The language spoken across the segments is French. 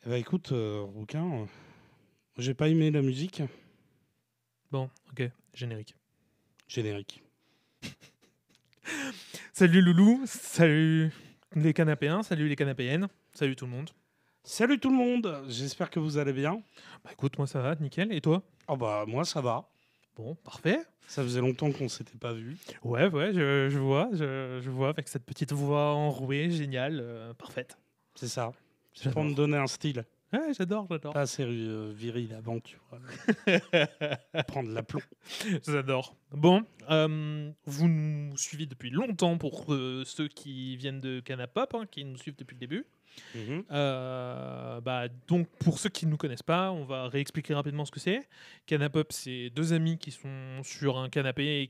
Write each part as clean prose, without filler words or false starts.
Eh ben, écoute, Rouquin, j'ai pas aimé la musique Bon, ok, générique. générique. Salut Loulou, salut les canapéens, salut les canapéennes, salut tout le monde. Salut tout le monde, j'espère que vous allez bien. Bah écoute, moi ça va, nickel, et toi? Oh bah moi ça va, Bon, parfait. ça faisait longtemps qu'on s'était pas vu. Ouais, je vois avec cette petite voix enrouée, géniale, parfaite. C'est ça, c'est pour me J'adore. donner un style. Ouais, j'adore. Pas assez viril avant, tu vois. Prendre l'aplomb. J'adore. Bon, vous nous suivez depuis longtemps pour ceux qui viennent de Canapop, hein, qui nous suivent depuis le début. Mhm. Donc, pour ceux qui ne nous connaissent pas, on va réexpliquer rapidement ce que c'est. Canapop, c'est deux amis qui sont sur un canapé et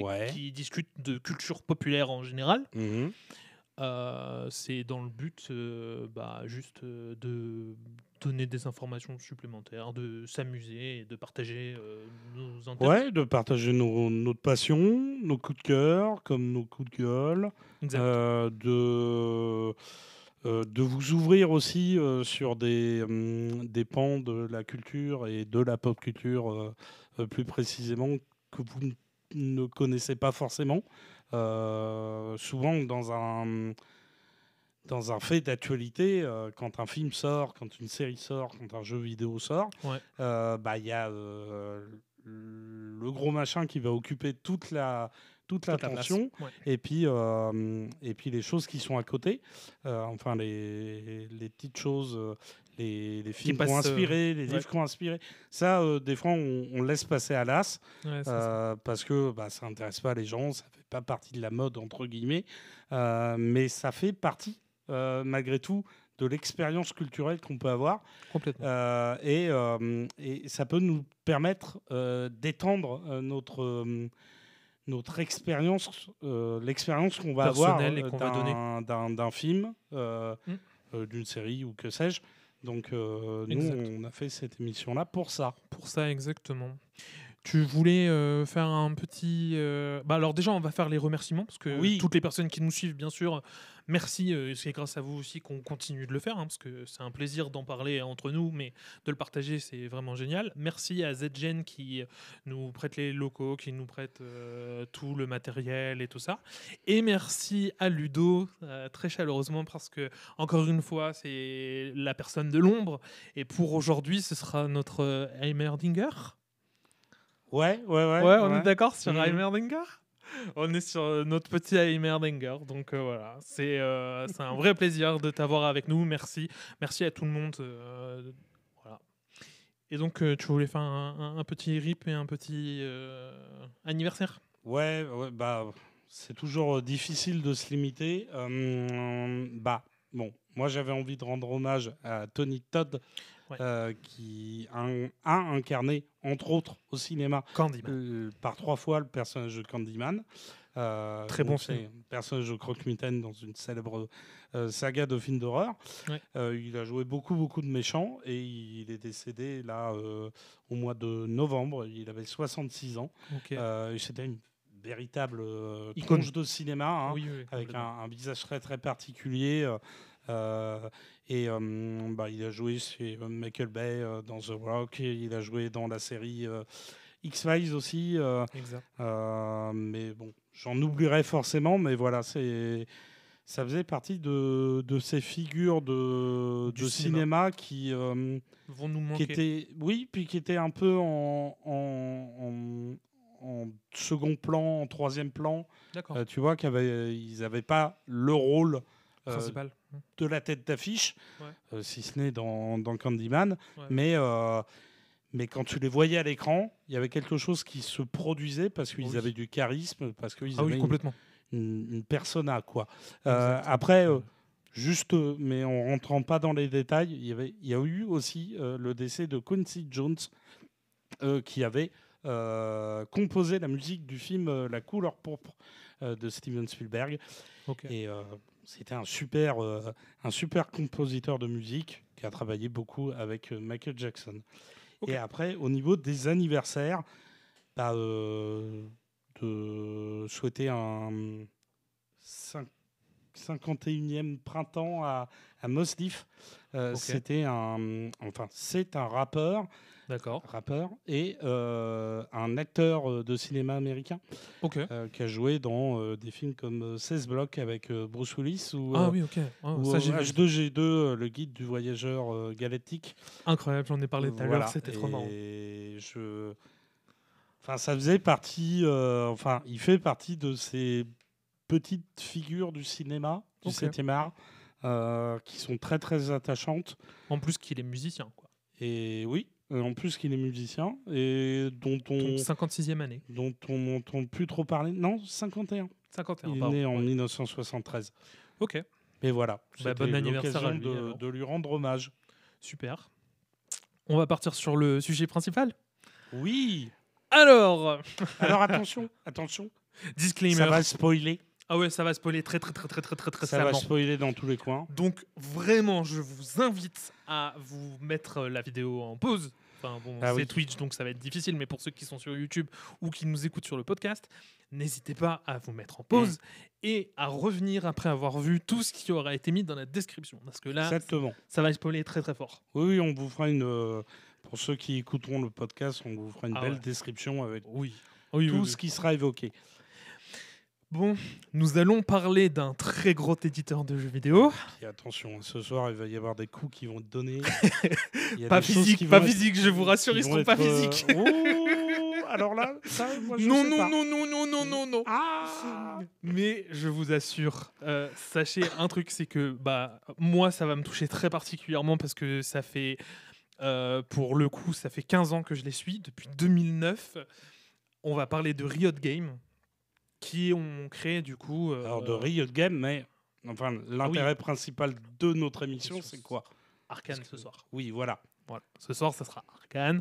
Ouais. qui discutent de culture populaire en général. Mhm. C'est dans le but juste de donner des informations supplémentaires, de s'amuser et de partager nos intérêts. Ouais, de partager notre passion, nos coups de cœur, comme nos coups de gueule, Exact. de vous ouvrir aussi sur des pans de la culture et de la pop culture plus précisément que vous ne connaissez pas forcément. Souvent dans un fait d'actualité, quand un film sort, quand une série sort, quand un jeu vidéo sort, Ouais, il y a le gros machin qui va occuper toute toute la place. l'attention, Ouais. et puis les choses qui sont à côté, enfin les petites choses, les Qui films qui ont passe. inspiré, les Ouais, livres qui ont inspiré, ça, des fois, on laisse passer à l'as, ouais, c'est ça. parce que ça n'intéresse pas les gens, ça fait pas partie de la mode, entre guillemets, mais ça fait partie, malgré tout, de l'expérience culturelle qu'on peut avoir. Complètement. Et ça peut nous permettre d'étendre notre expérience, l'expérience qu'on va avoir Personnel et qu'on va donner. d'un film, Mm, d'une série ou que sais-je. Donc nous, exact. on a fait cette émission-là pour ça. Pour ça, exactement. Tu voulais faire un petit. Alors, déjà, on va faire les remerciements parce que Oui, toutes les personnes qui nous suivent, bien sûr, merci. C'est grâce à vous aussi qu'on continue de le faire, hein, parce que c'est un plaisir d'en parler entre nous, mais de le partager, c'est vraiment génial. Merci à ZGen qui nous prête les locaux, qui nous prête tout le matériel et tout ça. Et merci à Ludo, très chaleureusement, parce que, encore une fois, c'est la personne de l'ombre. Et pour aujourd'hui, ce sera notre Heimerdinger. ouais, Ouais, on est ouais. d'accord sur Mhm. Heimerdinger. On est sur notre petit Heimerdinger. Donc voilà, c'est un vrai plaisir de t'avoir avec nous. Merci. Merci à tout le monde. Voilà. Et donc, tu voulais faire un petit rip et un petit anniversaire. Ouais, c'est toujours difficile de se limiter. Bon, moi j'avais envie de rendre hommage à Tony Todd, Ouais. qui a incarné, entre autres au cinéma, Candyman. par 3 fois le personnage de Candyman. Très bon Donc film. c'est un personnage de Croque-Mitaine dans une célèbre saga de films d'horreur. Ouais. Il a joué beaucoup de méchants et il est décédé là au mois de novembre. Il avait 66 ans. Ok. Et c'était une véritable Icône. tronche de cinéma, hein, Oui, avec complètement. un visage très particulier. Il a joué chez Michael Bay dans The Rock. Il a joué dans la série X-Files aussi. Exact. Mais bon, j'en oublierai forcément. Mais voilà, ça faisait partie de ces figures Du de cinéma. cinéma Vont nous qui manquer. étaient, oui, puis qui étaient un peu en second plan, en troisième plan. D'accord. Tu vois ils n'avaient pas le rôle euh, Principal. de la tête d'affiche, Ouais. si ce n'est dans Candyman. Ouais. Mais quand tu les voyais à l'écran, il y avait quelque chose qui se produisait parce qu'ils avaient Oui. du charisme, parce qu'ils Ah oui, avaient complètement. une persona, quoi. Exactement. Après, juste, mais en rentrant pas dans les détails, il y a eu aussi le décès de Quincy Jones, qui avait composé la musique du film La couleur pourpre de Steven Spielberg. Ok. Et c'était un super compositeur de musique qui a travaillé beaucoup avec Michael Jackson. Ok. Et après, au niveau des anniversaires, bah, de souhaiter un 51e printemps à Mos Def. Ok. C'est un rappeur D'accord. et un acteur de cinéma américain Ok. qui a joué dans des films comme 16 blocs avec Bruce Willis ou, Ah oui, ok. Ah, ou ça, j'ai vu. H2G2, le guide du voyageur galactique. Incroyable, j'en ai parlé tout à l'heure, Voilà. c'était trop marrant. Et ça faisait partie, il fait partie de ces petites figures du cinéma, du Ok. 7e art, qui sont très très attachantes. En plus qu'il est musicien, quoi. Et oui, en plus qu'il est musicien et Donc 56e année. dont on n'entend plus trop parler. Non, 51. 51, Il est pardon. né en Ouais. 1973. Ok, Mais voilà, Bah, c'était bon anniversaire à l'occasion lui, alors. de lui rendre hommage. Super. On va partir sur le sujet principal. Oui. Alors, Alors attention, disclaimer. ça va spoiler. Ah ouais, ça va spoiler très Ça va savant. spoiler dans tous les coins. Donc vraiment, je vous invite à vous mettre la vidéo en pause. Enfin bon, Ah c'est oui. Twitch, donc ça va être difficile, mais pour ceux qui sont sur YouTube ou qui nous écoutent sur le podcast, n'hésitez pas à vous mettre en pause et à revenir après avoir vu tout ce qui aura été mis dans la description. Parce que là, Exactement. ça va spoiler très fort. Oui, on vous fera pour ceux qui écouteront le podcast, on vous fera une Ah belle ouais. description avec Oui. tout ce qui sera évoqué. Bon, nous allons parler d'un très gros éditeur de jeux vidéo. Et attention, ce soir, il va y avoir des coups qui vont te donner. Il y a Pas des choses physique, qui pas vont être- physique, je vous rassure, qui ils vont seront pas être, physiques. Oh, alors là, ça, moi, je Non, sais non, pas. non, non, non, non, non, non. Ah Mais je vous assure, sachez un truc, c'est que moi, ça va me toucher très particulièrement parce que ça fait, pour le coup, ça fait 15 ans que je les suis, depuis 2009. On va parler de Riot Games, qui ont créé du coup... Alors de Riot Games, mais l'intérêt principal de notre émission, c'est quoi? Arcane ce soir. Oui, voilà. Voilà. Ce soir, ça sera Arcane,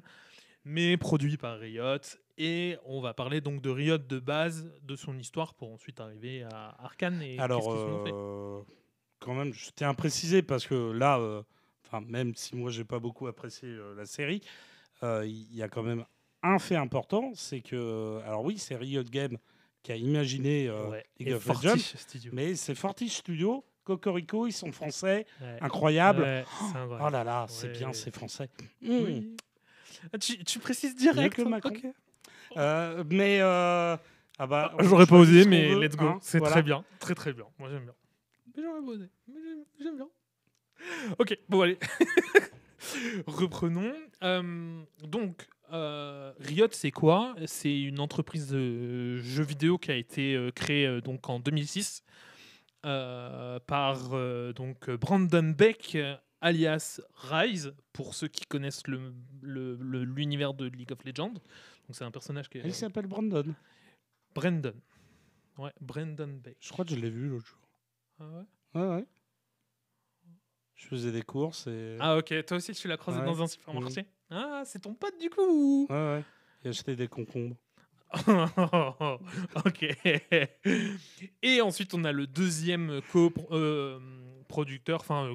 mais produit par Riot. Et on va parler donc de Riot de base, de son histoire, pour ensuite arriver à Arcane. Et Alors, qu'est-ce qu'ils ont fait. quand même, je tiens à préciser, parce que là, même si moi, j'ai pas beaucoup apprécié la série, il y a quand même un fait important, c'est que, alors oui, c'est Riot Games qui a imaginé Ouais. League Et of Fortiche Legends, Studio. mais c'est Fortiche Studio, Cocorico, ils sont français, Ouais. incroyable. Ouais, c'est Oh incroyable. là là, c'est Ouais. bien, c'est français. Oui. Ah, tu précises Mieux direct. que Macron. Ok. on J'aurais pas choisit osé, ce qu'on mais veut, let's go. hein, C'est voilà. très bien. Très très bien. Moi j'aime bien. Mais j'aurais pas osé. Mais j'aime bien. Ok, bon allez. Reprenons. Donc, Riot, c'est quoi? C'est une entreprise de jeux vidéo qui a été créée donc en 2006 par Brandon Beck, alias Rise, pour ceux qui connaissent l'univers de League of Legends. Donc c'est un personnage qui est Il s'appelle Brandon. Brandon. Ouais, Brandon Beck. Je crois que je l'ai vu l'autre jour. Ah ouais. Ouais. Je faisais des courses et. Ah ok, toi aussi tu l'as croisé Ouais. dans un supermarché. Ah, c'est ton pote du coup. Ouais. Et acheter des concombres. Ok. Et ensuite, on a le deuxième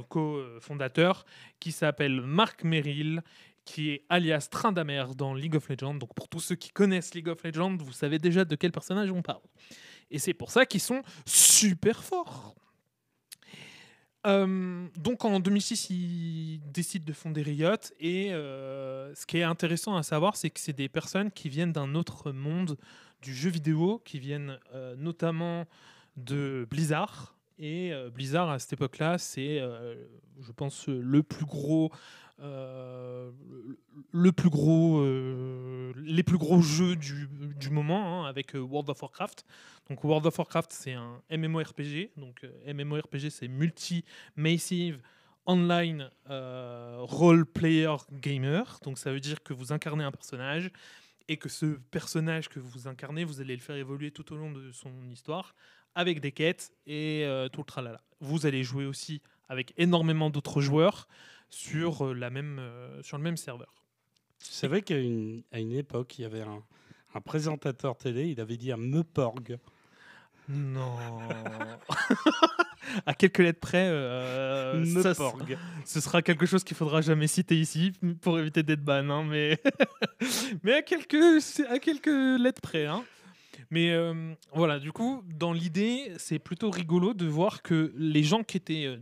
co-fondateur qui s'appelle Mark Merrill, qui est alias Tryndamere dans League of Legends. Donc, pour tous ceux qui connaissent League of Legends, vous savez déjà de quel personnage on parle. Et c'est pour ça qu'ils sont super forts. Donc en 2006, ils décident de fonder Riot et ce qui est intéressant à savoir, c'est que c'est des personnes qui viennent d'un autre monde du jeu vidéo, qui viennent notamment de Blizzard. Et Blizzard, à cette époque-là, c'est, je pense, les plus gros jeux du moment, hein, avec World of Warcraft. Donc World of Warcraft, c'est un MMORPG. Donc MMORPG, c'est Multi-Massive Online Role Player Gamer. Donc ça veut dire que vous incarnez un personnage et que ce personnage que vous incarnez, vous allez le faire évoluer tout au long de son histoire avec des quêtes et tout le tralala. Vous allez jouer aussi avec énormément d'autres joueurs sur le même serveur. Tu savais qu'à une époque, il y avait un présentateur télé, il avait dit un Meuporg. Non. À quelques lettres près, Meuporg. ce sera quelque chose qu'il faudra jamais citer ici pour éviter d'être ban, hein, mais à quelques lettres près. Hein. Mais voilà, du coup, dans l'idée, c'est plutôt rigolo de voir que les gens qui étaient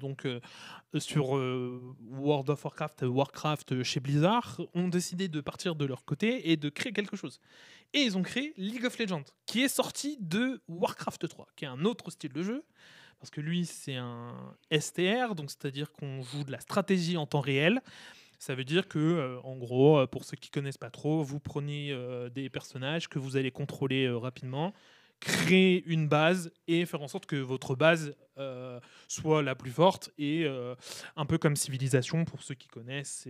sur World of Warcraft, chez Blizzard, ont décidé de partir de leur côté et de créer quelque chose. Et ils ont créé League of Legends, qui est sorti de Warcraft 3, qui est un autre style de jeu, parce que lui, c'est un STR, donc c'est-à-dire qu'on joue de la stratégie en temps réel. Ça veut dire que, en gros, pour ceux qui connaissent pas trop, vous prenez des personnages que vous allez contrôler rapidement, créer une base et faire en sorte que votre base soit la plus forte et un peu comme Civilisation pour ceux qui connaissent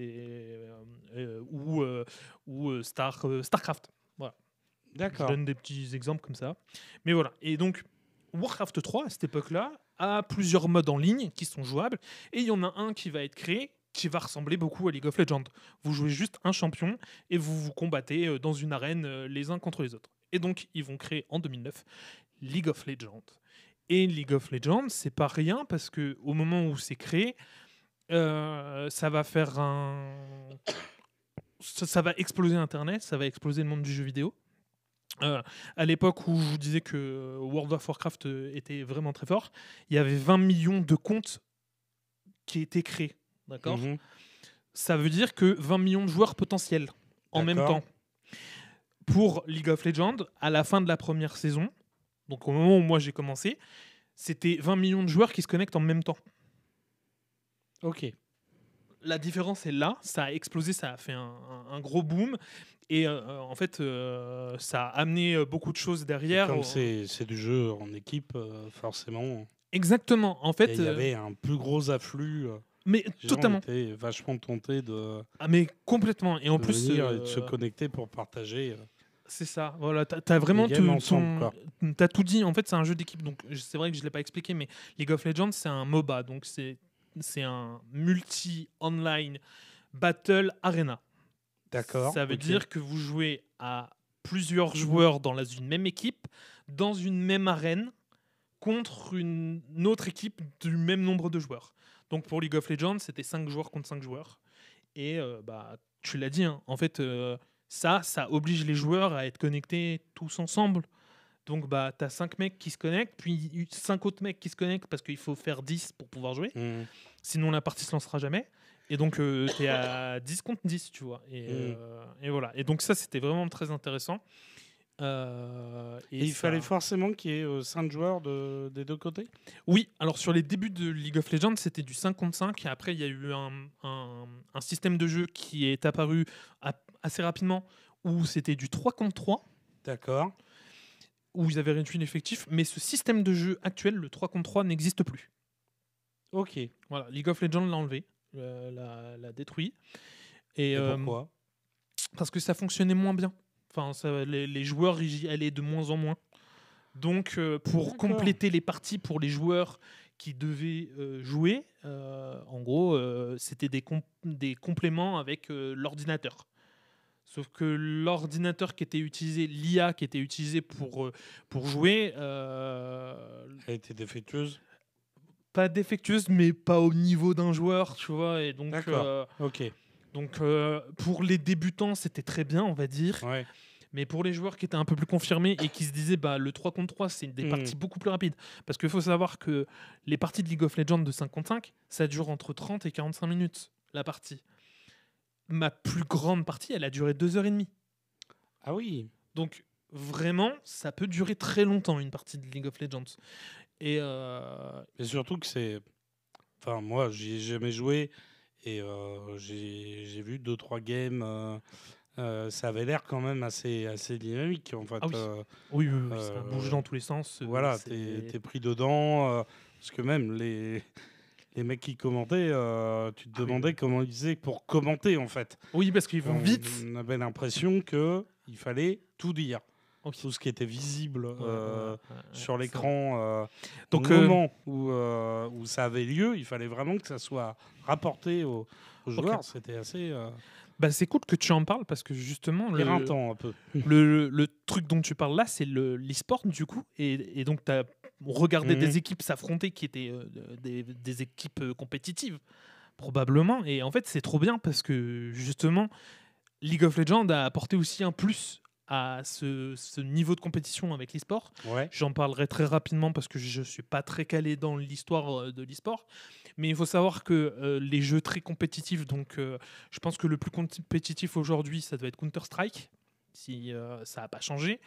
ou Starcraft. Voilà. D'accord. Je donne des petits exemples comme ça. Mais voilà. Et donc, Warcraft 3, à cette époque-là, a plusieurs modes en ligne qui sont jouables. Et il y en a un qui va être créé qui va ressembler beaucoup à League of Legends. Vous jouez juste un champion et vous vous combattez dans une arène les uns contre les autres. Et donc, ils vont créer en 2009 League of Legends. Et League of Legends, c'est pas rien parce que au moment où c'est créé, ça va faire ça va exploser Internet, ça va exploser le monde du jeu vidéo. À l'époque où je vous disais que World of Warcraft était vraiment très fort, il y avait 20 millions de comptes qui étaient créés. D'accord. Ça veut dire que 20 millions de joueurs potentiels en même temps. Pour League of Legends, à la fin de la première saison, donc au moment où moi j'ai commencé, c'était 20 millions de joueurs qui se connectent en même temps. Ok. La différence est là, ça a explosé, ça a fait un gros boom. Et en fait, ça a amené beaucoup de choses derrière. Comme c'est du jeu en équipe, forcément. Exactement. En fait, il y avait un plus gros afflux. Mais Les totalement. gens étaient vachement tentés de. Ah mais complètement. Et en plus, venir et de se connecter pour partager. C'est ça. Voilà, t'as vraiment t'as tout dit. En fait, c'est un jeu d'équipe. Donc c'est vrai que je l'ai pas expliqué, mais League of Legends, c'est un MOBA. Donc c'est un multi-online battle arena. D'accord. Ça veut dire que vous jouez à plusieurs joueurs dans une même équipe, dans une même arène, contre une autre équipe du même nombre de joueurs. Donc pour League of Legends, c'était 5 joueurs contre 5 joueurs. Et tu l'as dit, hein, en fait, ça oblige les joueurs à être connectés tous ensemble. Donc tu as 5 mecs qui se connectent, puis 5 autres mecs qui se connectent parce qu'il faut faire 10 pour pouvoir jouer. Sinon la partie se lancera jamais. Et donc tu es à 10 contre 10, tu vois. Et voilà. Et donc ça, c'était vraiment très intéressant. Et il fallait forcément qu'il y ait 5 joueurs des deux côtés. Oui, alors sur les débuts de League of Legends, c'était du 5 contre 5. Et après, il y a eu un système de jeu qui est apparu assez rapidement où c'était du 3 contre 3. D'accord. Où ils avaient réduit l'effectif. Mais ce système de jeu actuel, le 3 contre 3, n'existe plus. Ok. Voilà, League of Legends l'a enlevé, l'a détruit. Et pourquoi ? Parce que ça fonctionnait moins bien. Enfin, les joueurs y allaient de moins en moins. Donc, pour compléter les parties pour les joueurs qui devaient jouer, en gros, c'était des compléments avec l'ordinateur. Sauf que l'ordinateur qui était utilisé, l'IA qui était utilisée pour jouer... Elle était défectueuse ? Pas défectueuse, mais pas au niveau d'un joueur, tu vois. Et donc, ok. Donc, pour les débutants, c'était très bien, on va dire. Ouais. Mais pour les joueurs qui étaient un peu plus confirmés et qui se disaient le 3 contre 3, c'est des parties beaucoup plus rapides. Parce qu'il faut savoir que les parties de League of Legends de 5 contre 5, ça dure entre 30 et 45 minutes, la partie. Ma plus grande partie, elle a duré 2h30. Ah oui. Donc, vraiment, ça peut durer très longtemps, une partie de League of Legends. Et surtout que c'est... Enfin, moi, j'y ai jamais joué et j'ai vu 2-3 games... ça avait l'air quand même assez dynamique en fait. Ah oui. Oui, ça bouge dans tous les sens. Voilà, t'es pris dedans. Parce que même les mecs qui commentaient, tu te demandais comment ils faisaient pour commenter en fait. Oui, parce qu'ils vont vite. On avait l'impression qu'il fallait tout dire. Tout ce qui était visible sur l'écran. Donc, au moment où ça avait lieu, il fallait vraiment que ça soit rapporté aux joueurs. C'était assez... c'est cool que tu en parles parce que justement éreintant un peu. le truc dont tu parles là, c'est l'e-sport du coup, et donc tu as regardé des équipes s'affronter qui étaient des équipes compétitives probablement, et en fait c'est trop bien parce que justement League of Legends a apporté aussi un plus à ce niveau de compétition avec l'e-sport. Ouais. J'en parlerai très rapidement parce que je ne suis pas très calé dans l'histoire de l'e-sport. Mais il faut savoir que les jeux très compétitifs, donc je pense que le plus compétitif aujourd'hui, ça doit être Counter-Strike, si ça n'a pas changé.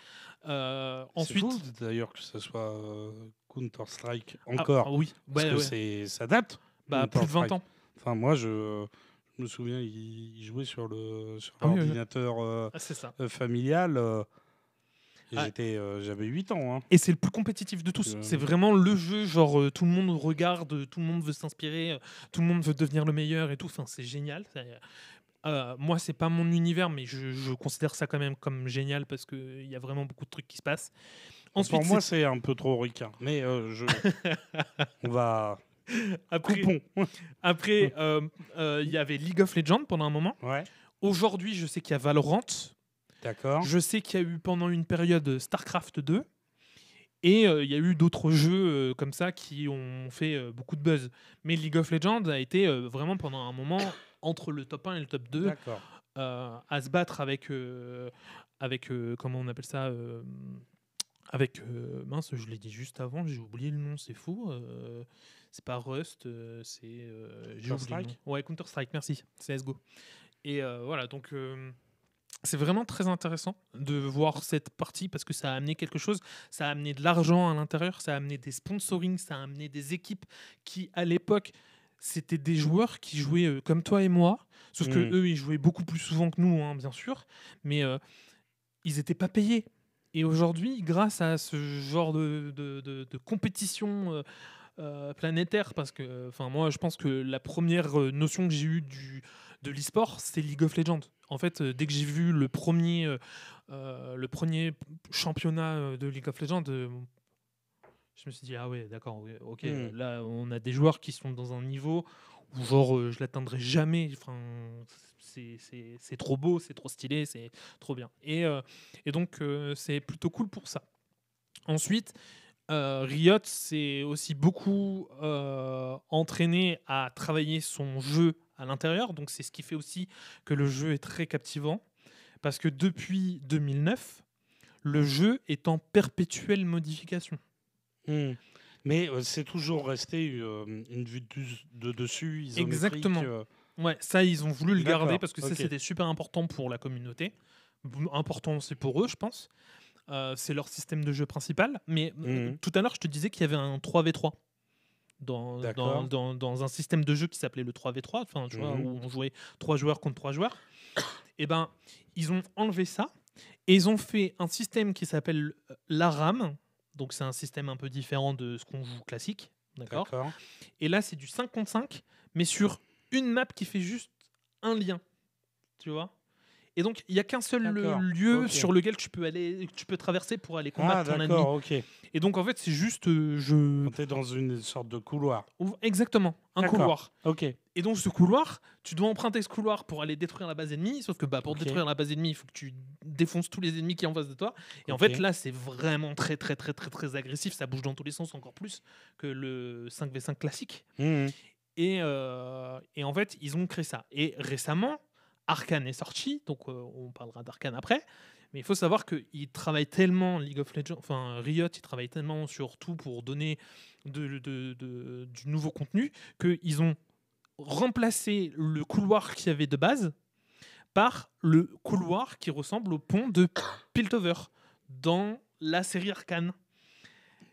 Ensuite, Ensuite, c'est fou d'ailleurs que ce soit Counter-Strike encore, oui, parce que ça date. Plus de 20 ans. Enfin, moi, je me souviens, il jouait sur Ah oui, oui. l'ordinateur C'est ça. familial. Et Ah. J'avais 8 ans. Hein. Et c'est le plus compétitif de tous. C'est vraiment le jeu, genre tout le monde regarde, tout le monde veut s'inspirer, tout le monde veut devenir le meilleur et tout. Enfin, c'est génial. Moi, c'est pas mon univers, mais je considère ça quand même comme génial parce qu'il y a vraiment beaucoup de trucs qui se passent. Ensuite, pour moi, c'est un peu trop ricain. Mais on va... Après, il y avait League of Legends pendant un moment. Ouais. Aujourd'hui, je sais qu'il y a Valorant. D'accord. Je sais qu'il y a eu pendant une période StarCraft 2. Et il y a eu d'autres jeux comme ça qui ont fait beaucoup de buzz. Mais League of Legends a été vraiment pendant un moment entre le top 1 et le top 2 à se battre avec comment on appelle ça mince, je l'ai dit juste avant, j'ai oublié le nom, c'est fou. C'est pas Rust, c'est Counter-Strike. Ouais, Counter-Strike, merci, CSGO. Et voilà, donc c'est vraiment très intéressant de voir cette partie parce que ça a amené quelque chose, ça a amené de l'argent à l'intérieur, ça a amené des sponsorings, ça a amené des équipes qui, à l'époque, c'était des joueurs qui jouaient comme toi et moi, sauf que eux, ils jouaient beaucoup plus souvent que nous, hein, bien sûr, mais ils n'étaient pas payés. Et aujourd'hui, grâce à ce genre de compétition planétaire, parce que moi, je pense que la première notion que j'ai eue de l'e-sport, c'est League of Legends. En fait, dès que j'ai vu le premier championnat de League of Legends, je me suis dit, ah ouais, d'accord, ok, là, on a des joueurs qui sont dans un niveau où, genre, je l'atteindrai jamais. Enfin, c'est trop beau, c'est trop stylé, c'est trop bien. Et donc, c'est plutôt cool pour ça. Ensuite, Riot s'est aussi beaucoup entraîné à travailler son jeu à l'intérieur. Donc, c'est ce qui fait aussi que le jeu est très captivant. Parce que depuis 2009, le jeu est en perpétuelle modification. Mais c'est toujours resté une vue de dessus isométrique. Exactement. Ouais, ça, ils ont voulu le garder parce que ça, c'était super important pour la communauté. Important aussi pour eux, je pense. C'est leur système de jeu principal. Mais tout à l'heure, je te disais qu'il y avait un 3v3 dans un système de jeu qui s'appelait le 3v3, tu vois, où on jouait 3 joueurs contre 3 joueurs. Et ben, ils ont enlevé ça et ils ont fait un système qui s'appelle l'ARAM. Donc, c'est un système un peu différent de ce qu'on joue classique. D'accord. Et là, c'est du 5 contre 5, mais sur une map qui fait juste un lien. Tu vois ? Et donc, il n'y a qu'un seul lieu sur lequel tu peux traverser pour aller combattre ton ennemi. Et donc, en fait, c'est juste... On est dans une sorte de couloir. Exactement, un couloir. Ok. Et donc, ce couloir, tu dois emprunter ce couloir pour aller détruire la base ennemie. Sauf que pour détruire la base ennemie, il faut que tu défonces tous les ennemis qui sont en face de toi. Et en fait, là, c'est vraiment très, très, très, très, très agressif. Ça bouge dans tous les sens encore plus que le 5v5 classique. Et en fait, ils ont créé ça. Et récemment, Arcane est sorti, donc on parlera d'Arcane après, mais il faut savoir qu'ils travaillent tellement, League of Legends, Riot, ils travaillent tellement sur tout pour donner du nouveau contenu, qu'ils ont remplacé le couloir qu'il y avait de base par le couloir qui ressemble au pont de Piltover dans la série Arcane.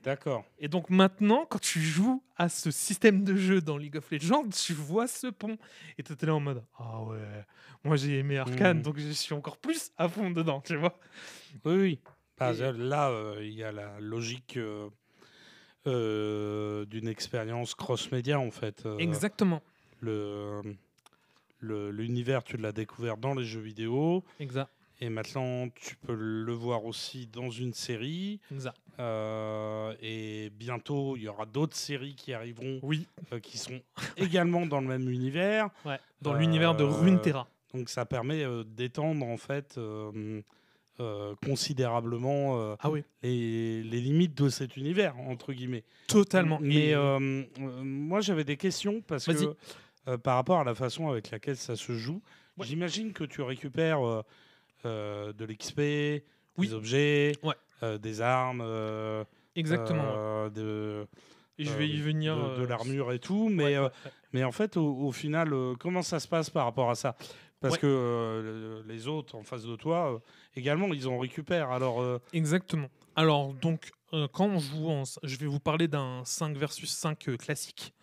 D'accord. Et donc maintenant, quand tu joues à ce système de jeu dans League of Legends, tu vois ce pont. Et tu es là en mode « Ah ouais, moi j'ai aimé Arcane, donc je suis encore plus à fond dedans, tu vois ?» Oui. Là, il y a la logique d'une expérience cross-média, en fait. Exactement. L'univers, tu l'as découvert dans les jeux vidéo. Exact. Et maintenant, tu peux le voir aussi dans une série. Exact. Et bientôt, il y aura d'autres séries qui arriveront, qui sont également dans le même univers. Ouais, dans l'univers de Runeterra. Donc ça permet d'étendre en fait considérablement les limites de cet univers, entre guillemets. Totalement. Mais moi, j'avais des questions parce que par rapport à la façon avec laquelle ça se joue, j'imagine que tu récupères de l'XP, Oui. des objets, Ouais. des armes, Exactement. Et je vais y venir. de l'armure et tout. Mais en fait, au final, comment ça se passe par rapport à ça? Parce Ouais. que les autres en face de toi, également, ils en récupèrent. Alors, Exactement. Alors, donc, quand on joue je vais vous parler d'un 5 versus 5 classique.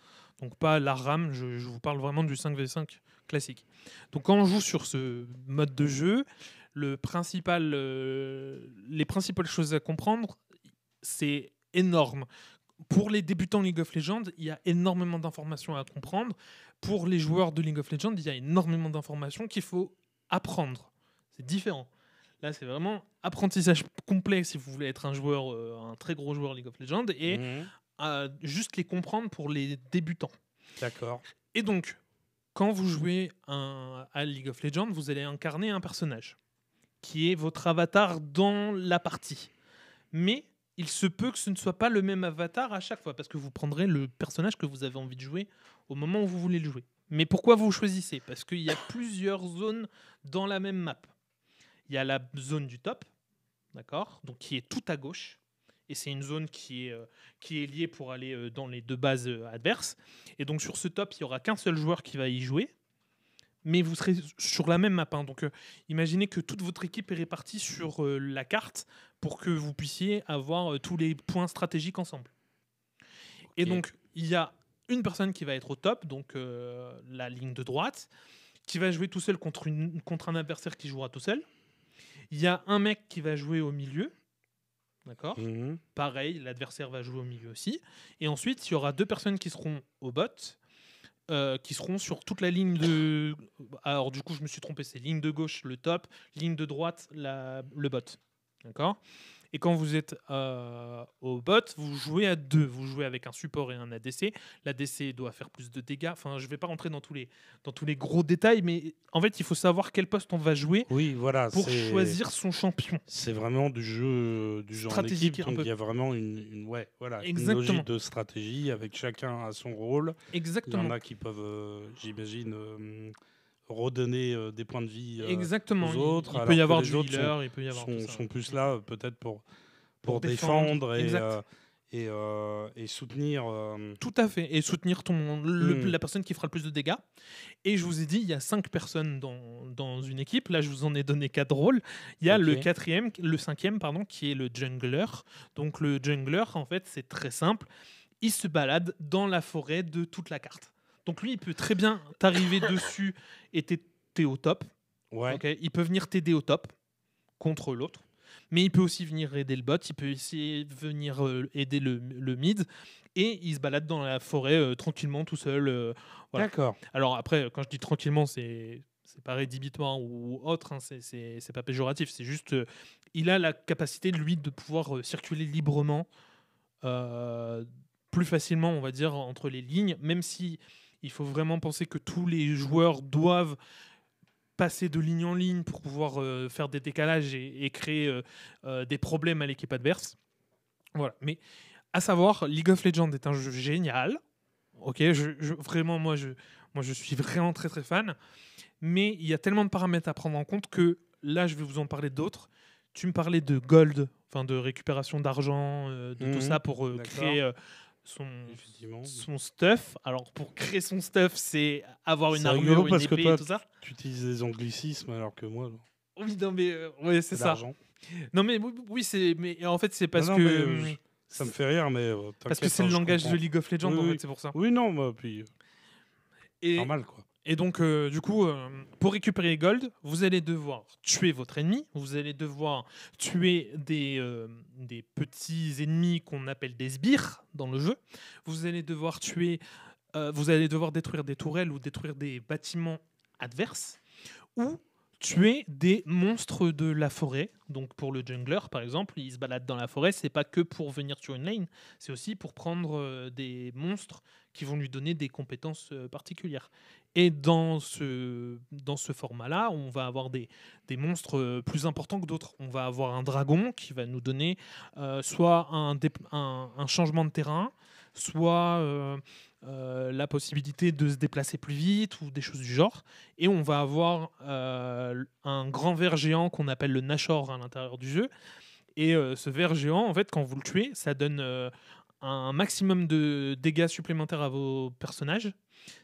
Donc, pas la RAM, je vous parle vraiment du 5v5 classique. Donc, quand on joue sur ce mode de jeu, les principales choses à comprendre, c'est énorme. Pour les débutants League of Legends, il y a énormément d'informations à comprendre. Pour les joueurs de League of Legends, il y a énormément d'informations qu'il faut apprendre. C'est différent. Là, c'est vraiment apprentissage complet si vous voulez être un joueur, un très gros joueur League of Legends, et juste les comprendre pour les débutants. d'accord. Et donc, quand vous jouez à League of Legends, vous allez incarner un personnage qui est votre avatar dans la partie. Mais il se peut que ce ne soit pas le même avatar à chaque fois, parce que vous prendrez le personnage que vous avez envie de jouer au moment où vous voulez le jouer. Mais pourquoi vous choisissez? Parce qu'il y a plusieurs zones dans la même map. Il y a la zone du top, d'accord, donc qui est tout à gauche, et c'est une zone qui est liée pour aller dans les deux bases adverses. Et donc sur ce top, il n'y aura qu'un seul joueur qui va y jouer, mais vous serez sur la même map. Hein. Donc imaginez que toute votre équipe est répartie sur la carte pour que vous puissiez avoir tous les points stratégiques ensemble. Okay. Et donc il y a une personne qui va être au top, donc la ligne de droite, qui va jouer tout seul contre un adversaire qui jouera tout seul. Il y a un mec qui va jouer au milieu. D'accord. Pareil, l'adversaire va jouer au milieu aussi. Et ensuite, il y aura deux personnes qui seront au bot, qui seront sur toute la ligne de... Alors du coup, je me suis trompé, c'est ligne de gauche, le top, ligne de droite, le bot. D'accord. Et quand vous êtes au bot, vous jouez à deux. Vous jouez avec un support et un ADC. L'ADC doit faire plus de dégâts. Enfin, je ne vais pas rentrer dans tous les gros détails, mais en fait, il faut savoir quel poste on va jouer pour choisir son champion. C'est vraiment du jeu en équipe, donc il y a vraiment une logique de stratégie avec chacun à son rôle. Exactement. Il y en a qui peuvent, j'imagine... redonner des points de vie aux autres. Il peut y avoir du healer, il peut y avoir sont plus là peut-être pour défendre et soutenir. Tout à fait, et soutenir la personne qui fera le plus de dégâts. Et je vous ai dit, il y a 5 personnes dans une équipe. Là, je vous en ai donné 4 rôles. Il y a le cinquième, qui est le jungler. Donc le jungler, en fait, c'est très simple. Il se balade dans la forêt de toute la carte. Donc lui, il peut très bien t'arriver dessus et t'es au top. Ouais. Okay, il peut venir t'aider au top contre l'autre. Mais il peut aussi venir aider le bot, il peut aussi venir aider le mid. Et il se balade dans la forêt tranquillement, tout seul. Voilà. D'accord. Alors après, quand je dis tranquillement, c'est pas rédhibitoire ou autre, hein, c'est pas péjoratif. C'est juste, il a la capacité, lui, de pouvoir circuler librement, plus facilement, on va dire, entre les lignes, même si il faut vraiment penser que tous les joueurs doivent passer de ligne en ligne pour pouvoir faire des décalages et créer des problèmes à l'équipe adverse. Voilà. Mais à savoir, League of Legends est un jeu génial. Ok, vraiment, moi, je suis vraiment très très fan. Mais il y a tellement de paramètres à prendre en compte que là, je vais vous en parler d'autres. Tu me parlais de gold, enfin de récupération d'argent, de tout ça pour créer son stuff. Alors pour créer son stuff, c'est avoir une armure, une épée et tout ça. Tu utilises des anglicismes alors que moi. Oui, non mais ouais, c'est ça. Non mais oui, mais en fait c'est parce que ça me fait rire, mais parce que c'est le langage de League of Legends, en fait, c'est pour ça. Oui, non, mais puis normal quoi. Et donc, du coup, pour récupérer les gold, vous allez devoir tuer votre ennemi, vous allez devoir tuer des petits ennemis qu'on appelle des sbires dans le jeu, vous allez devoir détruire des tourelles ou détruire des bâtiments adverses, ou tuer des monstres de la forêt. Donc pour le jungler, par exemple, il se balade dans la forêt, c'est pas que pour venir sur une lane, c'est aussi pour prendre des monstres qui vont lui donner des compétences particulières. Et dans ce format-là, on va avoir des monstres plus importants que d'autres. On va avoir un dragon qui va nous donner soit un changement de terrain, soit la possibilité de se déplacer plus vite ou des choses du genre. Et on va avoir un grand ver géant qu'on appelle le Nashor à l'intérieur du jeu. Et ce ver géant, en fait, quand vous le tuez, ça donne un maximum de dégâts supplémentaires à vos personnages.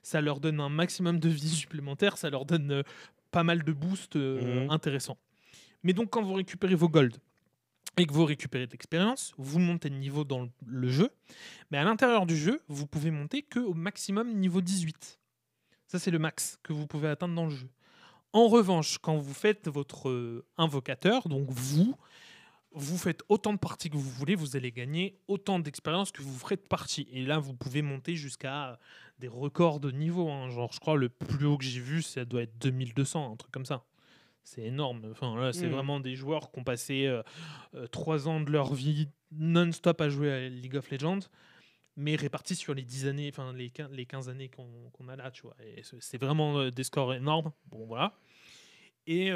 Ça leur donne un maximum de vie supplémentaire. Ça leur donne pas mal de boosts intéressants. Mais donc, quand vous récupérez vos golds et que vous récupérez de l'expérience, vous montez de niveau dans le jeu. Mais à l'intérieur du jeu, vous pouvez monter qu'au maximum niveau 18. Ça, c'est le max que vous pouvez atteindre dans le jeu. En revanche, quand vous faites votre invocateur, donc vous faites autant de parties que vous voulez, vous allez gagner autant d'expérience que vous ferez de parties. Et là, vous pouvez monter jusqu'à des records de niveau. Hein. Genre, je crois, le plus haut que j'ai vu, ça doit être 2200, un truc comme ça. C'est énorme. Enfin, là, c'est vraiment des joueurs qui ont passé 3 ans de leur vie non-stop à jouer à League of Legends, mais répartis sur les 10 années, enfin les 15 années qu'on a là, tu vois. Et c'est vraiment des scores énormes. Bon, voilà. Et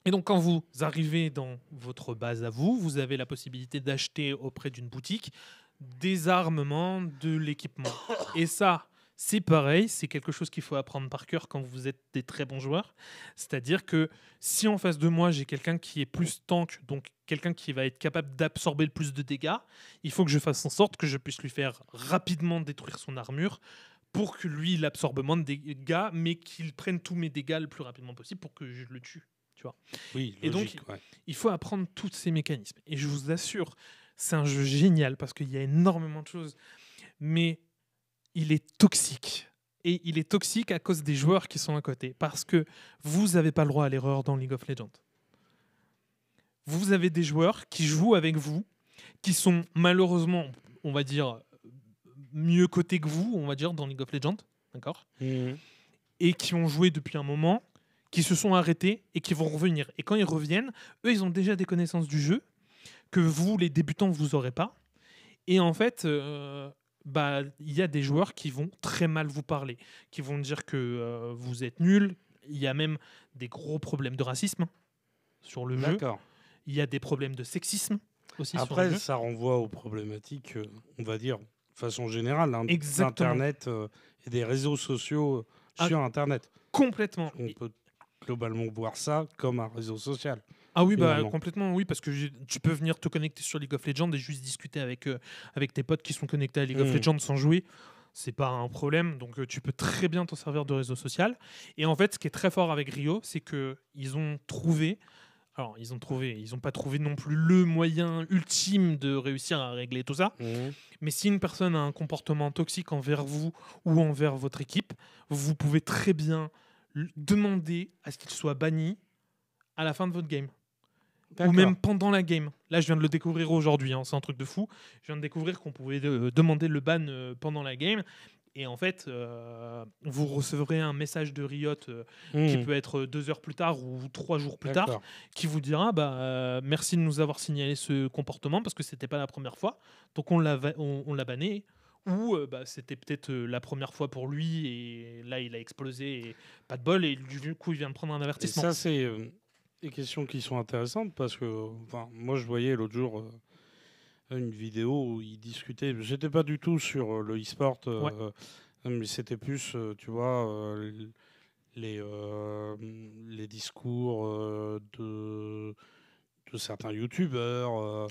donc, quand vous arrivez dans votre base à vous, vous avez la possibilité d'acheter auprès d'une boutique des armements, de l'équipement. Et ça, c'est pareil, c'est quelque chose qu'il faut apprendre par cœur quand vous êtes des très bons joueurs. C'est-à-dire que si en face de moi, j'ai quelqu'un qui est plus tank, donc quelqu'un qui va être capable d'absorber le plus de dégâts, il faut que je fasse en sorte que je puisse lui faire rapidement détruire son armure pour que lui, il absorbe moins de dégâts, mais qu'il prenne tous mes dégâts le plus rapidement possible pour que je le tue. Tu vois. Oui, logique, et donc, il faut apprendre tous ces mécanismes. Et je vous assure, c'est un jeu génial parce qu'il y a énormément de choses. Mais il est toxique. Et il est toxique à cause des joueurs qui sont à côté. Parce que vous n'avez pas le droit à l'erreur dans League of Legends. Vous avez des joueurs qui jouent avec vous, qui sont malheureusement, on va dire, mieux cotés que vous, on va dire, dans League of Legends. D'accord ? Et qui ont joué depuis un moment, qui se sont arrêtés et qui vont revenir. Et quand ils reviennent, eux, ils ont déjà des connaissances du jeu que vous, les débutants, vous n'aurez pas. Et en fait, il y a des joueurs qui vont très mal vous parler, qui vont dire que vous êtes nul. Il y a même des gros problèmes de racisme sur le jeu. Il y a des problèmes de sexisme aussi. Après, sur le jeu. Ça renvoie aux problématiques, on va dire, de façon générale, hein, Exactement. d'Internet et des réseaux sociaux sur Internet. Complètement. On peut globalement voir ça comme un réseau social. Ah oui, complètement, oui, parce que tu peux venir te connecter sur League of Legends et juste discuter avec tes potes qui sont connectés à League of Legends sans jouer. C'est pas un problème, donc tu peux très bien t'en servir de réseau social. Et en fait, ce qui est très fort avec Rio, c'est qu'ils ont trouvé... Alors, ils n'ont pas trouvé non plus le moyen ultime de réussir à régler tout ça. Mais si une personne a un comportement toxique envers vous ou envers votre équipe, vous pouvez très bien demander à ce qu'il soit banni à la fin de votre game. Ou même pendant la game. Là, je viens de le découvrir aujourd'hui, hein, c'est un truc de fou. Je viens de découvrir qu'on pouvait demander le ban pendant la game. Et en fait, vous recevrez un message de Riot qui peut être 2 heures plus tard ou 3 jours plus tard, qui vous dira merci de nous avoir signalé ce comportement parce que c'était pas la première fois. Donc on l'a banné. Ou c'était peut-être la première fois pour lui et là il a explosé et pas de bol et du coup il vient de prendre un avertissement. Et ça c'est des questions qui sont intéressantes parce que moi je voyais l'autre jour une vidéo où il discutait, j'étais pas du tout sur le e-sport, mais c'était plus tu vois les discours de certains youtubeurs.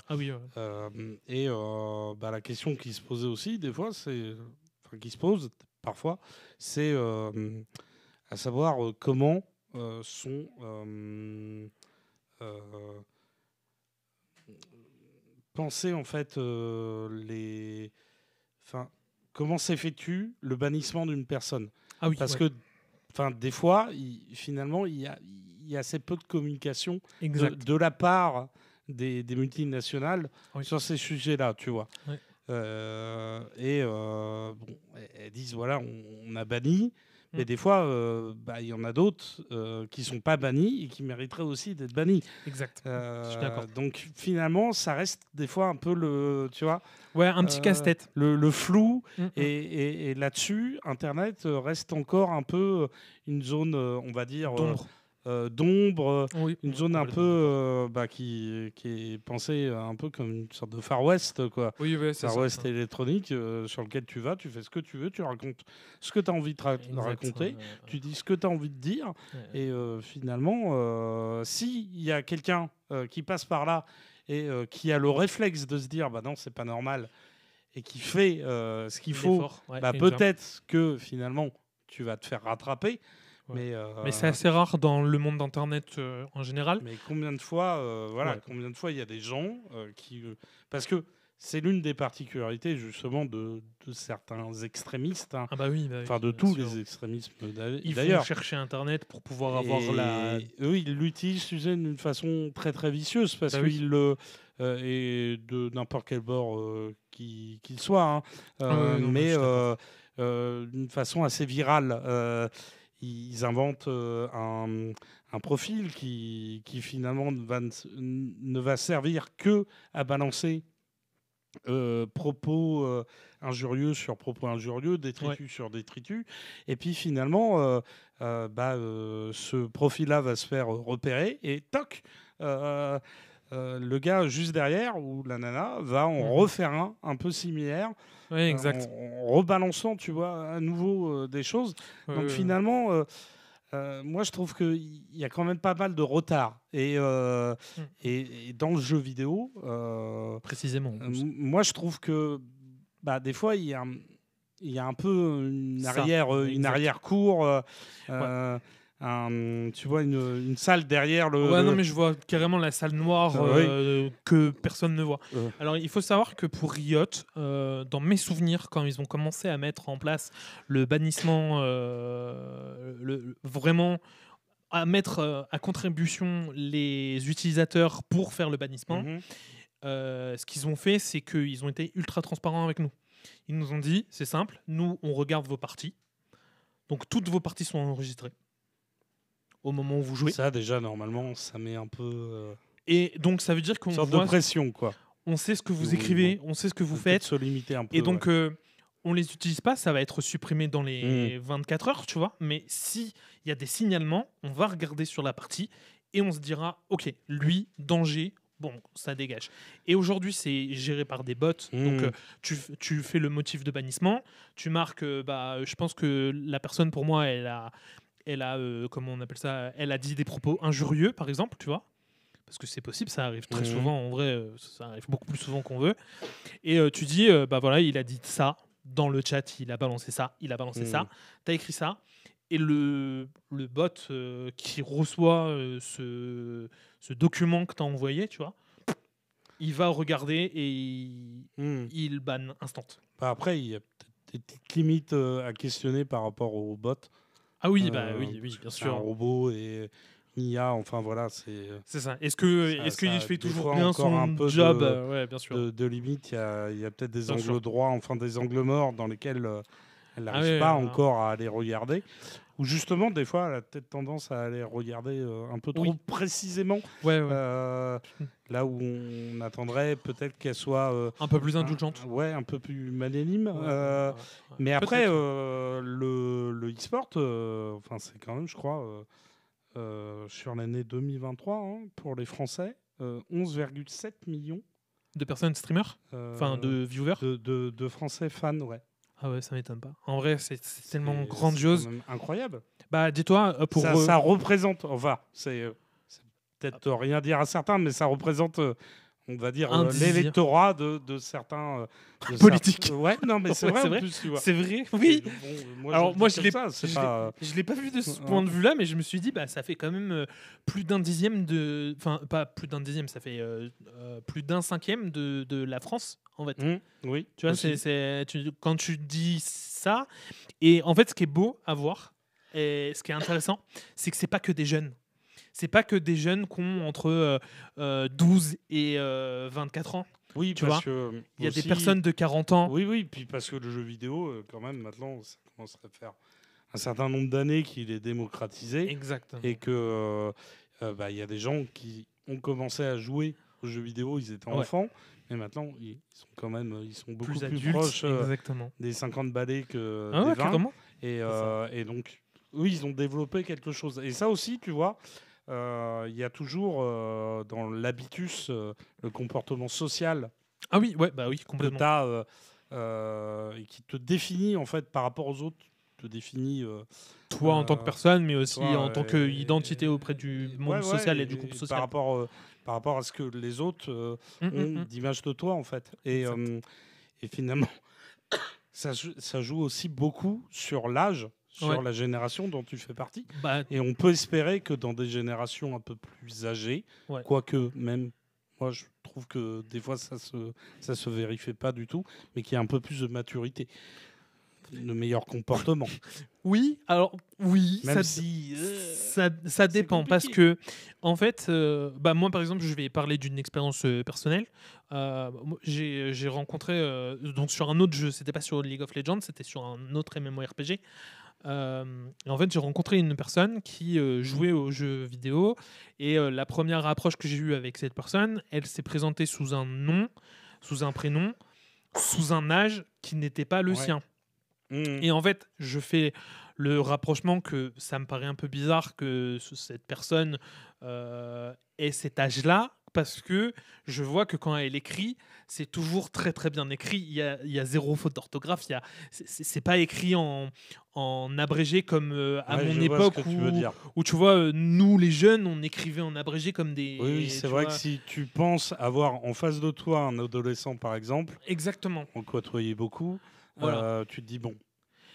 Et la question qui se posait aussi des fois, qui se pose parfois, c'est à savoir comment sont pensés en fait comment s'effectue le bannissement d'une personne. Parce que des fois, finalement, il y a assez peu de communication de la part des multinationales sur ces sujets-là, tu vois. Elles disent, voilà, on a banni, mais des fois, il y en a d'autres qui ne sont pas bannis et qui mériteraient aussi d'être bannis. Exact. Je suis d'accord. Donc, finalement, ça reste des fois un peu un petit casse-tête. Le flou. Et là-dessus, Internet reste encore un peu une zone, on va dire... d'ombre. d'ombre, Oui, une zone un peu complètement d'accord. qui est pensée un peu comme une sorte de Far West, quoi. Oui, ouais, c'est Far ça. West électronique, sur lequel tu vas, tu fais ce que tu veux, tu racontes ce que tu as envie de Exact. raconter, tu dis ce que tu as envie de dire, Ouais. et finalement, s'il y a quelqu'un qui passe par là et qui a le réflexe de se dire bah non, c'est pas normal, et qui fait ce qu'il faut, L'effort, ouais, bah exact. peut-être que finalement tu vas te faire rattraper, Ouais. mais Mais c'est assez rare dans le monde d'Internet en général. mais combien de fois, voilà, Ouais. combien de fois il y a des gens qui, parce que c'est l'une des particularités justement de certains extrémistes, hein, Ah bah oui, enfin de bien tous sûr. les extrémismes Ils vont d'ailleurs. chercher Internet pour pouvoir avoir la. Et eux, ils l'utilisent, tu sais, d'une façon très très vicieuse parce Bah oui. qu'ils le et de n'importe quel bord qu'il soit, hein, Non, mais je mais suis d'accord. d'une façon assez virale. Ils inventent un profil qui finalement ne va servir que à balancer propos injurieux sur propos injurieux, Ouais. détritus sur détritus. Et puis finalement, ce profil-là va se faire repérer et toc, le gars juste derrière ou la nana va en Mhm. refaire un peu similaire, Ouais, en, exact. en rebalançant, tu vois, à nouveau des choses. Donc Ouais. finalement, moi, je trouve qu'il y a quand même pas mal de retard. Mm. Et dans le jeu vidéo, Précisément en plus. moi, je trouve que bah, des fois, il y a un peu Ça, une exact. arrière-cour, Ouais. tu vois, une salle derrière Ouais, non, mais je vois carrément la salle noire oui, que personne ne voit. euh, Alors, il faut savoir que pour Riot, dans mes souvenirs, quand ils ont commencé à mettre en place le bannissement, vraiment à mettre à contribution les utilisateurs pour faire le bannissement, mhm, ce qu'ils ont fait, c'est qu'ils ont été ultra transparents avec nous. Ils nous ont dit, c'est simple, nous, on regarde vos parties. Donc, toutes vos parties sont enregistrées au moment où vous jouez. ça, déjà, normalement, ça met un peu Et donc, ça veut dire une qu'on sorte de voit, pression, quoi. on sait ce que vous Bon, écrivez, on sait ce que vous faut peut-être faites. se limiter un Et peu, ouais. donc, on les utilise pas, ça va être supprimé dans Mhm, les 24 heures, tu vois. Mais s'il y a des signalements, on va regarder sur la partie et on se dira, OK, lui, danger, bon, ça dégage. Et aujourd'hui, c'est géré par des bots. Donc, mhm, tu fais le motif de bannissement, tu marques, je pense que la personne, pour moi, elle a comment on appelle ça, elle a dit des propos injurieux, par exemple, tu vois. Parce que c'est possible, ça arrive très mhm, souvent, en vrai, ça arrive beaucoup plus souvent qu'on veut. Et tu dis, bah voilà, il a dit ça dans le chat, il a balancé ça, il a balancé mhm. ça, t'as écrit ça. Et le bot qui reçoit ce document que t'as envoyé, tu vois, il va regarder et Mhm. il banne instant. Bah, après, il y a peut-être des petites limites à questionner par rapport au bot. Ah oui, bah oui, Parce oui, que bien c'est un sûr. robot et une IA, enfin voilà, C'est ça. Est-ce ça qu'il a fait des toujours fois bien encore un son peu job Ouais, bien sûr. de limites. Il y a peut-être des Bien sûr. angles droits, enfin des angles morts dans lesquels elle Ah n'arrive ouais, pas encore à aller regarder. Ou justement, des fois, elle a peut-être tendance à aller regarder un peu trop oui. précisément, Ouais, ouais. euh, là où on attendrait peut-être qu'elle soit Un peu plus indulgente. ouais, un peu plus magnanime. Ouais, ouais. Mais après, Peut-être. le e-sport, enfin, c'est quand même, je crois, sur l'année 2023, hein, pour les Français, 11,7 millions De personnes streamers. Enfin, euh, de viewers. de Français fans, ouais. Ah ouais, ça m'étonne pas. En vrai, c'est tellement C'est quand grandiose. même incroyable. Bah, dis-toi, pour. Ça représente, enfin, c'est peut-être rien dire à certains, mais ça représente, on va dire, un dixième. l'électorat de certains. Politique. Ouais, non, mais c'est Ouais, vrai c'est en vrai. plus, tu vois. C'est vrai, Et oui. bon, moi, je le Alors, moi, dis comme ça, c'est pas. je l'ai pas vu de ce point Hein. de vue-là, mais je me suis dit, bah, ça fait quand même plus d'un dixième de. Enfin, pas plus d'un dixième, ça fait plus d'un cinquième de la France, en fait. Oui, Tu vois, aussi. quand tu dis ça, et en fait, ce qui est beau à voir, et ce qui est intéressant, c'est que c'est pas que des jeunes. C'est pas que des jeunes qui ont entre 12 et 24 ans. Oui, Tu parce vois, que il y a des aussi. personnes de 40 ans. Oui, oui, puis parce que le jeu vidéo, quand même, maintenant, ça commence à faire un certain nombre d'années qu'il est démocratisé Exactement. et que il y a des gens qui ont commencé à jouer aux jeux vidéo, ils étaient Ouais. enfants, mais maintenant ils sont quand même ils sont beaucoup plus Adultes, proches exactement. des 50 balais que Ah des ouais, 20 carrément. et, C'est ça. et donc ils ont développé quelque chose. Et ça aussi, tu vois, il y a toujours dans l'habitus, le comportement social Ah oui, ouais, bah oui, que complètement. tu as et qui te définit en fait par rapport aux autres, te définit Toi en tant que personne, mais aussi toi, en tant qu'identité auprès du monde social et du groupe et social. par rapport à ce que les autres Hum, hum, ont hum. d'image de toi en fait. Exact. Et finalement, ça joue aussi beaucoup sur l'âge, Ouais. sur la génération dont tu fais partie. Bah, Et on peut espérer que dans des générations un peu plus âgées, ouais. quoique même, moi je trouve que des fois ça se vérifie pas du tout, mais qu'il y a un peu plus de maturité, de meilleur comportement. Oui, alors oui, Même si ça c'est dépend parce compliqué. que en fait, bah moi par exemple, je vais parler d'une expérience personnelle. Moi, j'ai rencontré donc sur un autre jeu, c'était pas sur League of Legends, c'était sur un autre MMORPG. Et en fait, j'ai rencontré une personne qui jouait aux jeux vidéo et la première approche que j'ai eue avec cette personne, elle s'est présentée sous un nom, sous un prénom, sous un âge qui n'était pas le Ouais. sien. Mmh. Et en fait, je fais le rapprochement que ça me paraît un peu bizarre que cette personne ait cet âge-là, parce que je vois que quand elle écrit, c'est toujours très très bien écrit. Il y a zéro faute d'orthographe. C'est pas écrit en abrégé comme à Ouais, mon je vois ce époque que tu veux dire. où tu vois, nous les jeunes, on écrivait en abrégé comme Oui, oui, des. c'est Tu vrai que vois. si tu penses avoir en face de toi un adolescent, par exemple, Exactement. on côtoyait beaucoup, Voilà. tu te dis, bon,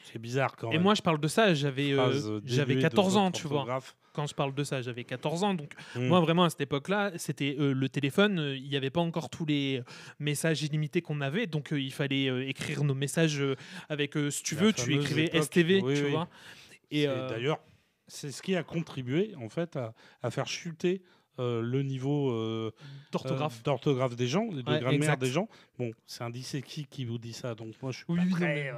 c'est bizarre quand Et même. moi, je parle de ça, Phrase j'avais dénuée de 14 faute ans, tu vois. d'orthographe. Quand je parle de ça, j'avais 14 ans. Donc, Hmm. moi, vraiment, à cette époque-là, c'était le téléphone. Il n'y avait pas encore tous les messages illimités qu'on avait. Donc, il fallait écrire nos messages avec, si tu La veux, tu fameuse écrivais époque. STV, Oui, tu oui. vois. Et C'est d'ailleurs, c'est ce qui a contribué en fait à faire chuter le niveau d'orthographe. d'orthographe des gens, et de Ouais, grammaire des exact. gens. Bon, c'est un dyslexique qui vous dit ça, donc moi je suis Oui, pas oui, non, très. mais.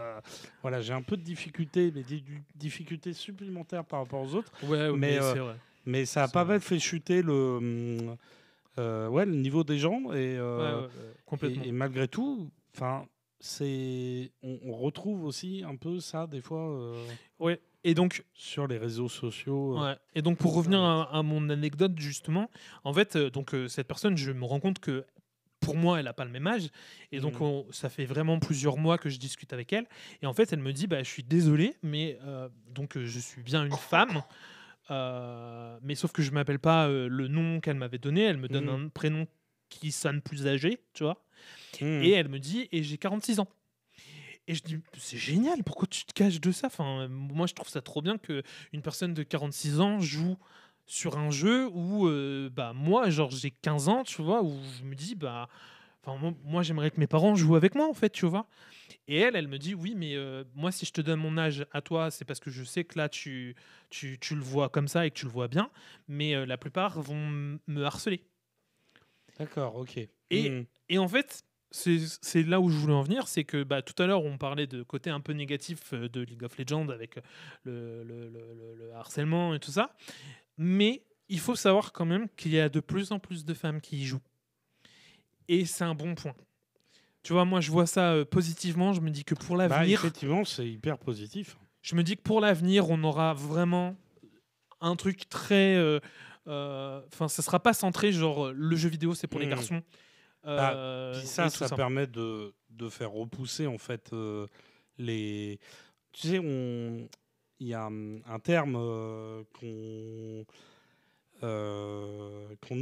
Voilà, j'ai un peu de difficultés, mais des difficultés supplémentaires par rapport aux autres. Ouais, ouais, Mais, mais c'est vrai. mais ça a C'est pas vrai. mal fait chuter le niveau des gens. Ouais, ouais, ouais, complètement. Et malgré tout, enfin, on retrouve aussi un peu ça des fois Ouais. Et donc, sur les réseaux sociaux. ouais. Et donc pour revenir Internet. à mon anecdote justement, en fait, cette personne, je me rends compte que pour moi, elle n'a pas le même âge. Et donc, Mhm. ça fait vraiment plusieurs mois que je discute avec elle. Et en fait, elle me dit, bah, je suis désolé, mais je suis bien une femme. Mais sauf que je m'appelle pas le nom qu'elle m'avait donné. Elle me donne Mhm. un prénom qui sonne plus âgé, tu vois. Et Mhm. elle me dit, et j'ai 46 ans. Et je dis, c'est génial, pourquoi tu te caches de ça? Enfin, moi, je trouve ça trop bien qu'une personne de 46 ans joue sur un jeu où, bah, moi, genre, j'ai 15 ans, tu vois, où je me dis, bah, enfin, moi, j'aimerais que mes parents jouent avec moi, en fait, tu vois. Et elle me dit, oui, mais moi, si je te donne mon âge à toi, c'est parce que je sais que là, tu le vois comme ça et que tu le vois bien, mais la plupart vont me harceler. D'accord, ok. Et, Mhm. et en fait, c'est là où je voulais en venir, c'est que bah, tout à l'heure, on parlait de côté un peu négatif de League of Legends avec le harcèlement et tout ça. Mais il faut savoir quand même qu'il y a de plus en plus de femmes qui y jouent. Et c'est un bon point. Tu vois, moi, je vois ça positivement. Je me dis que pour Bah, l'avenir, effectivement, c'est hyper positif. on aura vraiment un truc très. Enfin, ça sera pas centré genre le jeu vidéo, c'est pour les Mhm. garçons. Bah, puis Et ça, tout ça ça. permet de faire repousser en fait les. Tu sais, il y a un terme qu'on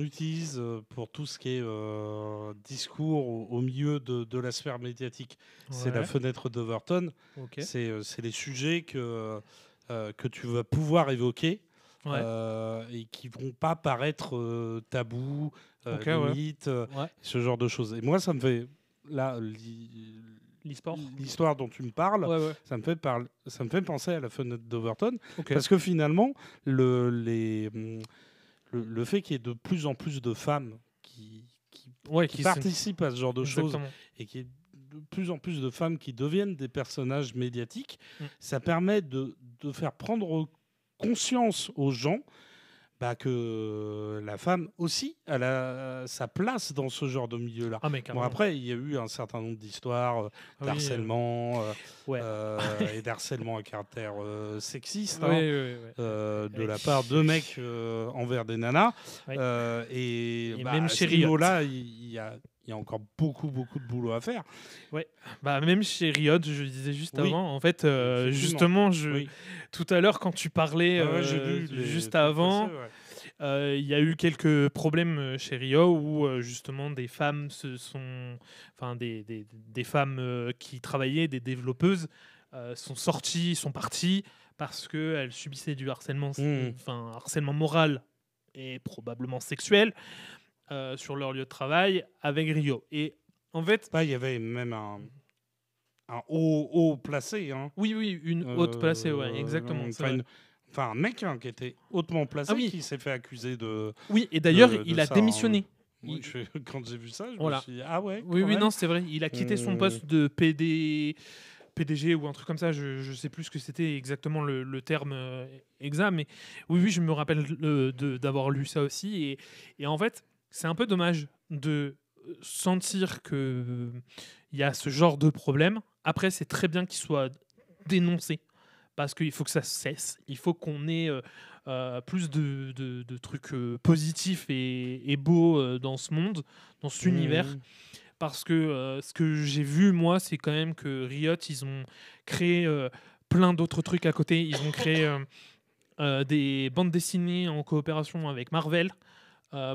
utilise pour tout ce qui est discours au milieu de la sphère médiatique. C'est la Ouais, fenêtre d'Overton. ok. C'est les sujets que tu vas pouvoir évoquer Ouais, et qui vont pas paraître tabous, ok, ouais. limites, Ouais, ce genre de choses. Et moi, ça me fait là l'e-sport. l'histoire dont tu me parles, Ouais, ouais. ça me fait penser à la fenêtre d'Overton Ok. parce que finalement, le fait qu'il y ait de plus en plus de femmes Ouais, qui qui sont. participent à ce genre de choses Exactement. et qu'il y ait de plus en plus de femmes qui deviennent des personnages médiatiques, Mm. ça permet de faire prendre conscience aux gens que la femme aussi, elle a sa place dans ce genre de milieu-là. Ah, mais Bon, carrément. après, il y a eu un certain nombre d'histoires Ah oui, d'harcèlement ouais. et d'harcèlement à caractère sexiste Oui, oui, oui. de Oui. la part de mecs envers des nanas. Ouais. Et même à chez ce Riot. niveau-là, il y a encore beaucoup de boulot à faire. Ouais, même chez Riot, je disais juste Oui, avant, en fait, effectivement. justement, Oui. tout à l'heure, quand tu parlais Ah ouais, j'ai vu juste trucs avant, passer, ouais. il y a eu quelques problèmes chez Riot où justement des femmes enfin des femmes qui travaillaient, des développeuses, sont sorties, sont parties parce qu'elles subissaient du harcèlement, Mmh. enfin harcèlement moral et probablement sexuel sur leur lieu de travail avec Riot. Et en fait, Il y avait même un haut placé. Hein. oui, une haute placée, ouais, exactement. C'est vrai. Un mec qui était hautement placé, Ah oui, qui s'est fait accuser oui, et d'ailleurs, de il a ça. Hein. démissionné. Oui, quand j'ai vu ça, je me Voilà. suis dit, ah ouais, Oui, quand oui, même. non, c'est vrai. Il a quitté son poste de PDG ou un truc comme ça. Je sais plus ce que c'était exactement le terme exact, mais oui, je me rappelle d'avoir lu ça aussi. Et en fait, c'est un peu dommage de sentir que il y a ce genre de problème. Après, c'est très bien qu'il soit dénoncé parce qu'il faut que ça cesse. Il faut qu'on ait plus de trucs positifs et beaux dans ce monde, dans cet univers. Parce que ce que j'ai vu, moi, c'est quand même que Riot, ils ont créé plein d'autres trucs à côté. Ils ont créé des bandes dessinées en coopération avec Marvel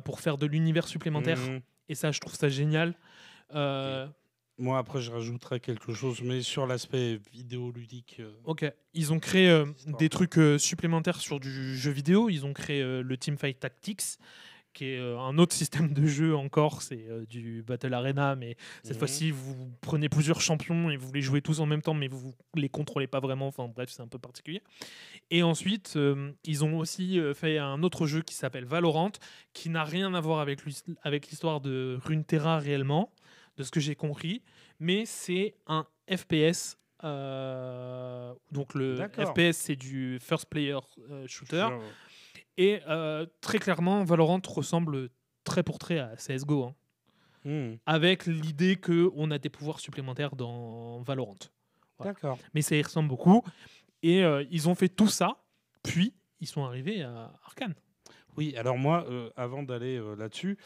pour faire de l'univers supplémentaire. Et ça, je trouve ça génial. Moi, après, je rajouterais quelque chose, mais sur l'aspect vidéoludique. Ok, ils ont créé des trucs supplémentaires sur du jeu vidéo. Ils ont créé le Teamfight Tactics, qui est un autre système de jeu encore. C'est du Battle Arena, mais cette fois-ci, vous prenez plusieurs champions et vous les jouez tous en même temps, mais vous les contrôlez pas vraiment. Enfin bref, c'est un peu particulier. Et ensuite, ils ont aussi fait un autre jeu qui s'appelle Valorant, qui n'a rien à voir avec l'histoire de Runeterra réellement, de ce que j'ai compris, mais c'est un FPS. Donc le FPS, c'est du first player shooter. Et très clairement, Valorant ressemble trait pour trait à CSGO. Hein. Avec l'idée qu'on a des pouvoirs supplémentaires dans Valorant. Voilà. D'accord. Mais ça y ressemble beaucoup. Et ils ont fait tout ça, puis ils sont arrivés à Arcane. Oui, alors moi, avant d'aller là-dessus,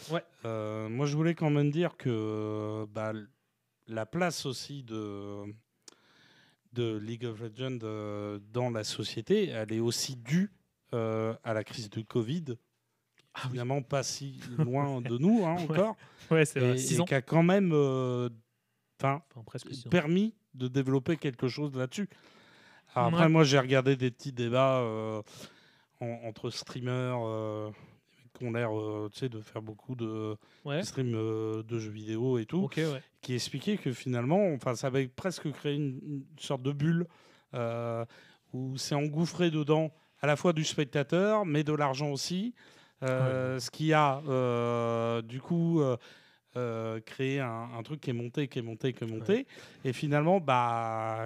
moi je voulais quand même dire que la place aussi de League of Legends dans la société, elle est aussi due à la crise du Covid. Évidemment, pas si loin de nous encore. Ouais, c'est vrai. 6 ans. Et qui a quand même presque 6 ans. permis de développer quelque chose là-dessus. Alors après, moi, j'ai regardé des petits débats entre streamers qui ont l'air de faire beaucoup de streams de jeux vidéo et tout, qui expliquaient que finalement, ça avait presque créé une sorte de bulle où c'est engouffré dedans à la fois du spectateur, mais de l'argent aussi. Ce qui a du coup créé un truc qui est monté. Et finalement,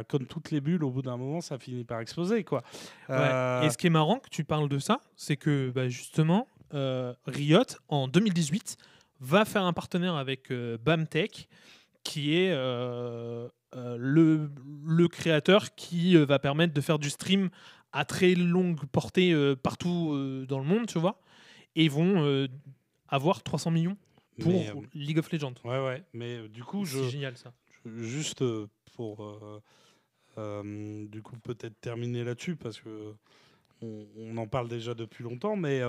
comme toutes les bulles, au bout d'un moment, ça finit par exploser, quoi. Et ce qui est marrant que tu parles de ça, c'est que justement, Riot, en 2018, va faire un partenaire avec BAMTech, qui est le créateur qui va permettre de faire du stream à très longue portée partout dans le monde, tu vois. Et ils vont avoir 300 millions pour League of Legends. Ouais, mais du coup, c'est génial ça. Juste pour du coup peut-être terminer là-dessus, parce que on en parle déjà depuis longtemps, mais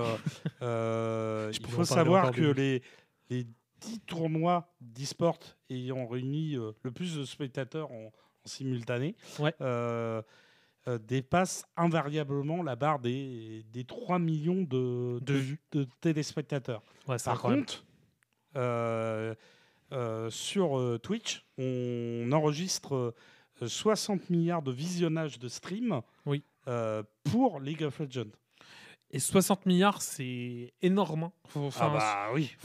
il faut savoir que les 10 tournois d'e-sport ayant réuni le plus de spectateurs en simultané dépassent invariablement la barre des 3 millions de téléspectateurs. Par contre, sur Twitch, on enregistre 60 milliards de visionnages de stream pour League of Legends. Et 60 milliards, c'est énorme. Oui.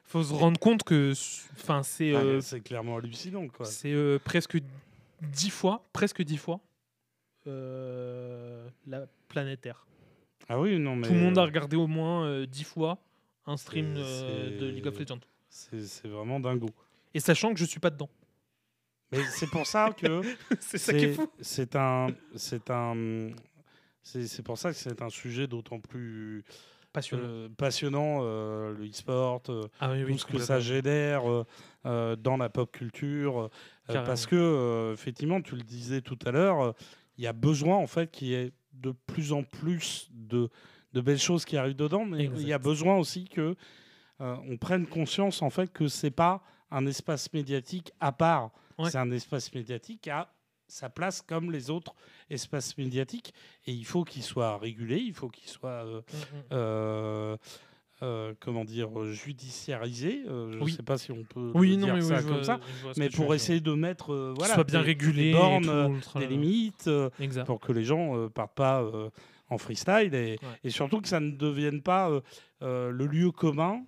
Faut se rendre compte que c'est clairement hallucinant, quoi. C'est presque 10 fois la planète Terre. Ah oui, non, mais Tout le monde a regardé au moins 10 fois un stream c'est- de League of Legends. c'est vraiment dingo. Et sachant que je suis pas dedans. Mais c'est pour ça que C'est ça qui est fou. c'est pour ça que c'est un sujet d'autant plus passionnant, le e-sport, Ah oui, tout ce que ça génère dans la pop culture, parce que effectivement, tu le disais tout à l'heure, il y a besoin en fait qu'il y ait de plus en plus de belles choses qui arrivent dedans, mais il y a besoin aussi que on prenne conscience en fait que c'est pas un espace médiatique à part, c'est un espace médiatique à sa place comme les autres espaces médiatiques, et il faut qu'il soit régulé, il faut qu'il soit comment dire, judiciarisé. Je ne sais pas si on peut dire ça comme ça, mais pour essayer de mettre voilà, soit bien régulé, des bornes, des limites, pour que les gens ne partent pas en freestyle, et surtout que ça ne devienne pas le lieu commun.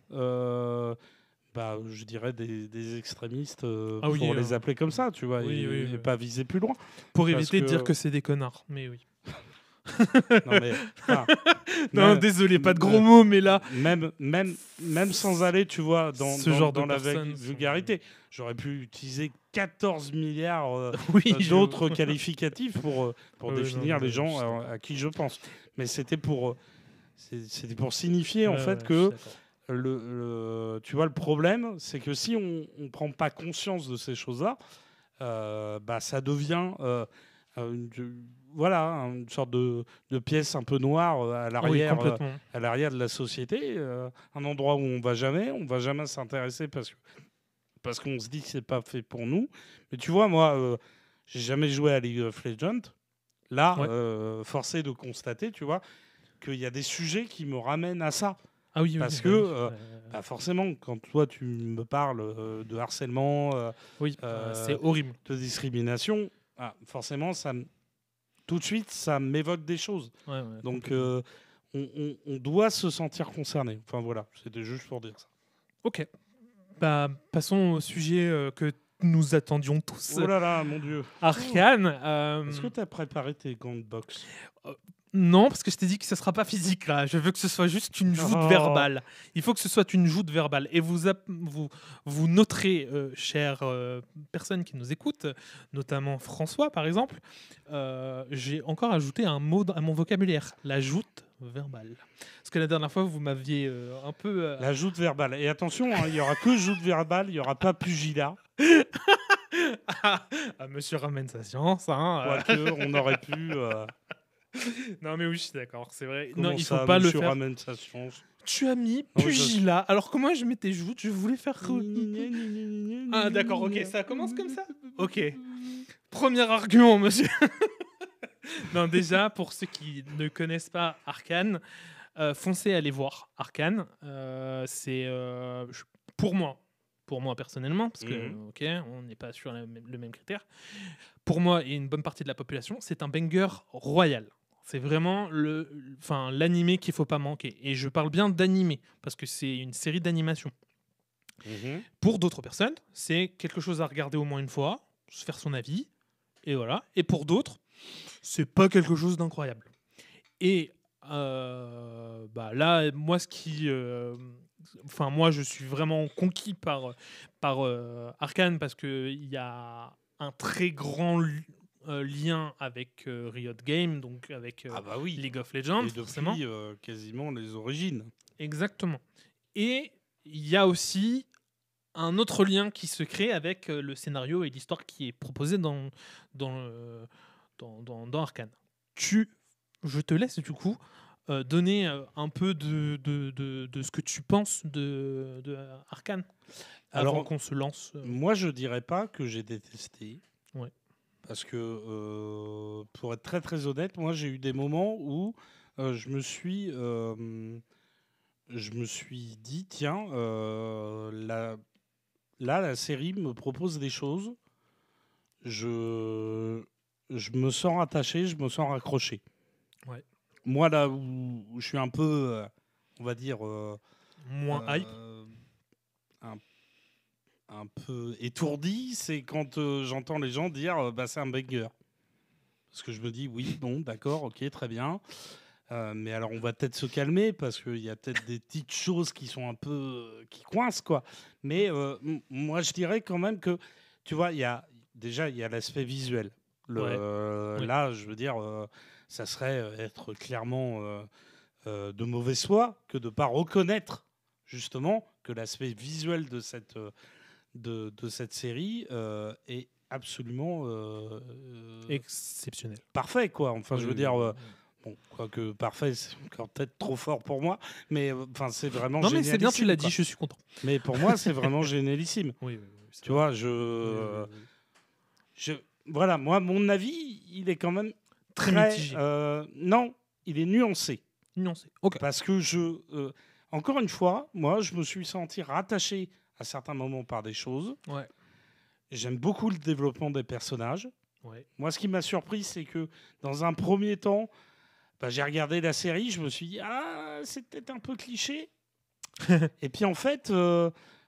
Je dirais des extrémistes, pour les appeler comme ça, tu vois, et pas viser plus loin. Pour éviter de dire que c'est des connards, mais oui. Non, désolé, pas de gros mots, mais là... Même sans aller, tu vois, dans la personnes vulgarité, j'aurais pu utiliser 14 milliards d'autres qualificatifs pour définir les gens à qui je pense. Mais c'était pour signifier, en fait, que... tu vois, le problème, c'est que si on ne prend pas conscience de ces choses-là, ça devient une sorte de pièce un peu noire à l'arrière de la société, un endroit où on va jamais s'intéresser parce qu'on se dit que c'est pas fait pour nous. Mais tu vois, moi, j'ai jamais joué à League of Legends. Là, forcé de constater, tu vois, qu'il y a des sujets qui me ramènent à ça. Ah oui, parce que forcément, quand toi tu me parles de harcèlement, c'est horrible, de discrimination, forcément tout de suite ça m'évoque des choses. Donc on doit se sentir concerné. Enfin voilà, c'était juste pour dire ça. Ok. Passons au sujet que nous attendions tous. Oh là là, mon Dieu. Arcane. Est-ce que tu as préparé tes gants de boxe? Non, parce que je t'ai dit que ce ne sera pas physique, là. Je veux que ce soit juste une joute verbale. Il faut que ce soit une joute verbale. Et vous noterez, chères personnes qui nous écoutent, notamment François, par exemple, j'ai encore ajouté un mot à mon vocabulaire, la joute verbale. Parce que la dernière fois, vous m'aviez un peu... La joute verbale. Et attention, il n'y aura que joute verbale, il n'y aura pas pugilat. Monsieur ramène sa science. Quoique, on aurait pu... Non mais oui, je suis d'accord, c'est vrai. Comment non, il ça, faut pas le monsieur faire. ramène sa science. Tu as mis pugilat. Alors que moi je m'étais joute, je voulais faire. Ah d'accord, ok, ça commence comme ça. Ok. Premier argument, monsieur. Non, déjà pour ceux qui ne connaissent pas Arcane, foncez aller voir Arcane. C'est pour moi personnellement, parce que on n'est pas sur le même critère. Pour moi et une bonne partie de la population, c'est un banger royal. C'est vraiment l'animé qu'il ne faut pas manquer. Et je parle bien d'animé, parce que c'est une série d'animation. Pour d'autres personnes, c'est quelque chose à regarder au moins une fois, se faire son avis, et voilà. Et pour d'autres, c'est pas quelque chose d'incroyable. Et là, moi, moi, je suis vraiment conquis par Arcane, parce qu'il y a un très grand lien avec Riot Games, donc avec League of Legends, et depuis, forcément. Quasiment les origines. Exactement. Et il y a aussi un autre lien qui se crée avec le scénario et l'histoire qui est proposée dans Arcane. Je te laisse du coup donner un peu de ce que tu penses de Arcane avant qu'on se lance. Moi, je dirais pas que j'ai détesté. Ouais. Parce que, pour être très très honnête, moi j'ai eu des moments où je me suis dit, tiens, la série me propose des choses, je me sens attaché, je me sens raccroché. Ouais. Moi, là où je suis un peu, on va dire... moins hype, un peu étourdi, c'est quand j'entends les gens dire c'est un banger. Parce que je me dis, oui, bon, d'accord, ok, très bien. Mais alors, on va peut-être se calmer parce qu'il y a peut-être des petites choses qui sont un peu qui coincent, quoi. Mais moi, je dirais quand même que, tu vois, déjà, il y a l'aspect visuel. Oui. Là, je veux dire, ça serait être clairement de mauvaise foi que de ne pas reconnaître justement que l'aspect visuel de cette série est absolument Exceptionnel. parfait, quoi. Enfin, je veux dire, Oui. bon, quoique parfait, c'est encore peut-être trop fort pour moi, mais enfin, c'est vraiment Non, mais c'est bien, tu l'as génialissime, quoi. dit, je suis content. Mais pour moi, c'est vraiment génialissime. Oui, c'est Tu vrai. vois, je, voilà, moi, mon avis, il est quand même Très très, mitigé. non, il est nuancé. Nuancé. Ok. Parce que encore une fois, moi, je me suis senti rattaché à certains moments par des choses. Ouais. J'aime beaucoup le développement des personnages. Ouais. Moi, ce qui m'a surpris, c'est que dans un premier temps, bah, j'ai regardé la série, je me suis dit, ah, c'est peut-être un peu cliché. Et puis en fait,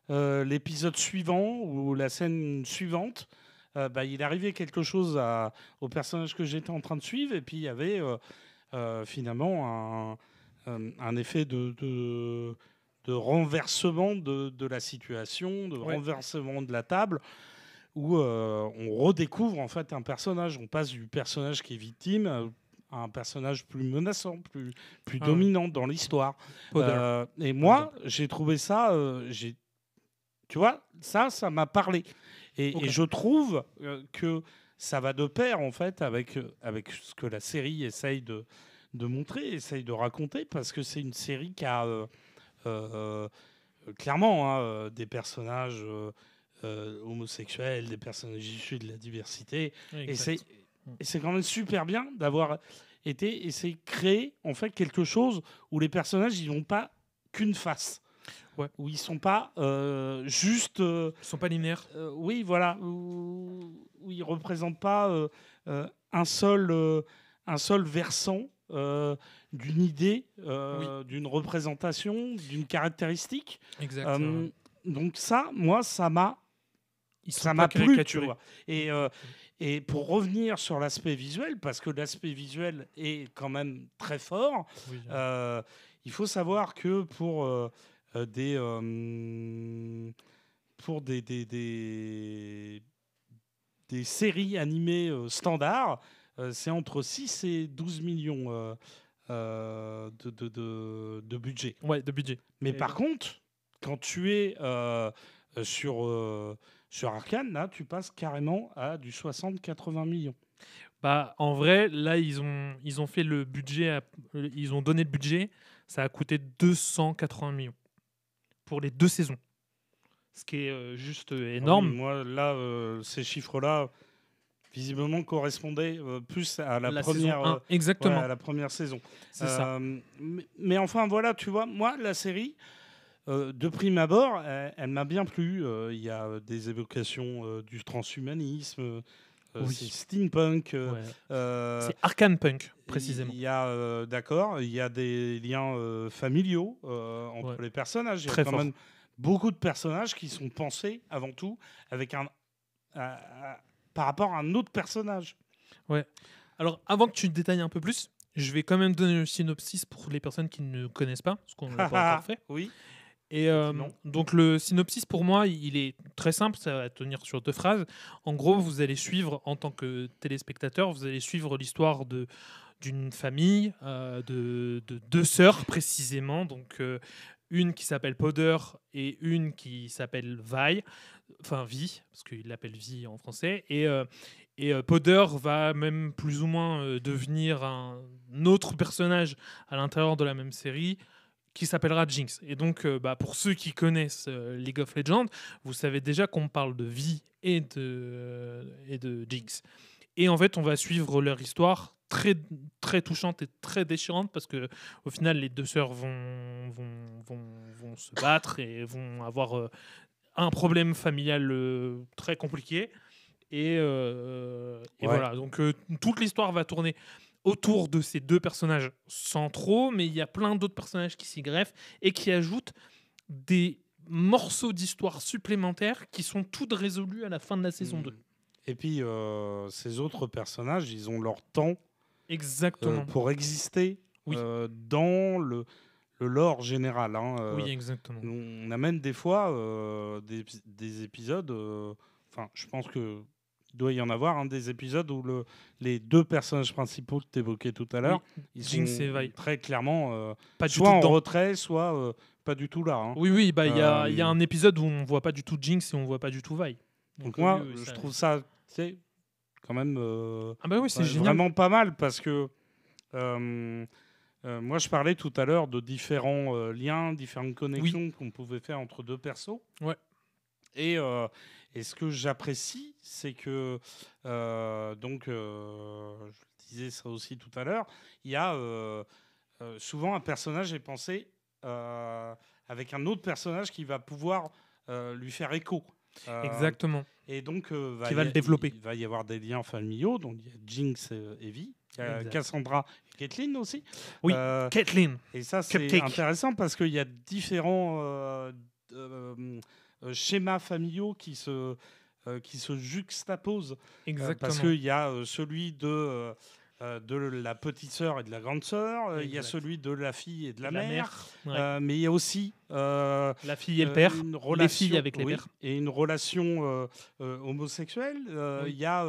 l'épisode suivant ou la scène suivante, bah, il arrivait quelque chose au personnage que j'étais en train de suivre, et puis il y avait finalement un effet de renversement de la situation, de Ouais. renversement de la table, où on redécouvre en fait un personnage. On passe du personnage qui est victime à un personnage plus menaçant, plus Ah dominant dans l'histoire. Powder, Et par moi, exemple. j'ai trouvé ça, tu vois, ça m'a parlé. Ok. Et je trouve que ça va de pair en fait avec ce que la série essaye de montrer, essaye de raconter, parce que c'est une série qui a euh, clairement hein, des personnages homosexuels, des personnages issus de la diversité. Exact. Et c'est quand même super bien d'avoir été et c'est créer en fait quelque chose où les personnages ils n'ont pas qu'une face. Ouais. Où ils sont pas juste. Ils sont pas linéaires. Oui, voilà. Où ils représentent pas un seul versant d'une idée, d'une représentation, d'une caractéristique. Exact. Donc ça, moi, ça m'a Ils sont ça pas m'a plu, tu caricaturés. vois. Et pour revenir sur l'aspect visuel, parce que l'aspect visuel est quand même très fort, Oui. il faut savoir que pour des séries animées standards, c'est entre 6 et 12 millions de budget. Ouais, de budget. Mais par contre, quand tu es sur Arcane, là, tu passes carrément à du 60-80 millions. Bah, en vrai, là, ils ont fait le budget, ils ont donné le budget, ça a coûté 280 millions pour les 2 saisons. Ce qui est juste énorme. Ah oui, moi, là, ces chiffres-là, visiblement, correspondaient plus à la première, saison 1. Exactement. à la première saison. C'est ça. Mais enfin, voilà, tu vois, moi, la série, de prime abord, elle m'a bien plu. Il y a des évocations du transhumanisme. Oui. C'est steampunk. C'est Arcane Punk, précisément. Il y a, d'accord, il y a des liens familiaux entre les personnages. Il y a Très quand fort. même beaucoup de personnages qui sont pensés avant tout avec par rapport à un autre personnage. Ouais. Alors, avant que tu détailles un peu plus, je vais quand même donner le synopsis pour les personnes qui ne connaissent pas, parce qu'on ne l'a pas encore fait. Oui. Et donc le synopsis pour moi, il est très simple, ça va tenir sur 2 phrases. En gros, vous allez suivre, en tant que téléspectateur, vous allez suivre l'histoire d'une famille, de 2 sœurs précisément, donc une qui s'appelle Powder et une qui s'appelle Vi, parce qu'il l'appelle Vi en français, et Powder va même plus ou moins devenir un autre personnage à l'intérieur de la même série, qui s'appellera Jinx. Et donc, pour ceux qui connaissent League of Legends, vous savez déjà qu'on parle de Vi et de Jinx. Et en fait, on va suivre leur histoire très, très touchante et très déchirante, parce que au final, les 2 sœurs vont se battre et vont avoir un problème familial très compliqué. Et voilà, donc toute l'histoire va tourner autour de ces 2 personnages centraux, mais il y a plein d'autres personnages qui s'y greffent et qui ajoutent des morceaux d'histoire supplémentaires qui sont toutes résolus à la fin de la saison 2. Et puis, ces autres personnages, ils ont leur temps Exactement. pour exister Oui. dans le lore général. Oui, exactement. On amène des fois des épisodes. Enfin, je pense que il doit y en avoir des épisodes où les deux personnages principaux que tu évoquais tout à l'heure, ils Jinx sont et Vi. très clairement Pas du soit tout en dedans. retrait, soit pas du tout là. Oui, bah il y a Euh, un épisode où on voit pas du tout Jinx et on voit pas du tout Vi. Donc moi, oui, je ça- trouve ça, tu sais, quand même Ah bah oui, c'est ouais, génial. vraiment pas mal parce que moi, je parlais tout à l'heure de différents liens, différentes connexions qu'on pouvait faire entre deux persos. Ouais. Et ce que j'apprécie, c'est que, je disais ça aussi tout à l'heure, il y a souvent un personnage est pensé avec un autre personnage qui va pouvoir lui faire écho. Exactement. Et donc, Qui va le développer. Il va y avoir des liens familiaux. Donc, il y a Jinx et Vi. Il y a Exact. Cassandra et Caitlyn aussi. Oui, Caitlyn. Et ça, c'est Cupcake. intéressant parce qu'il y a différents schémas familiaux qui se juxtaposent. Exactement. Parce qu'il y a celui de la petite sœur et de la grande sœur. Il y a Exact. celui de la fille et de la La mère. ouais. Mais il y a aussi La fille et le père. une Les relation, filles avec les oui, pères. et une relation homosexuelle. Oui. Il y a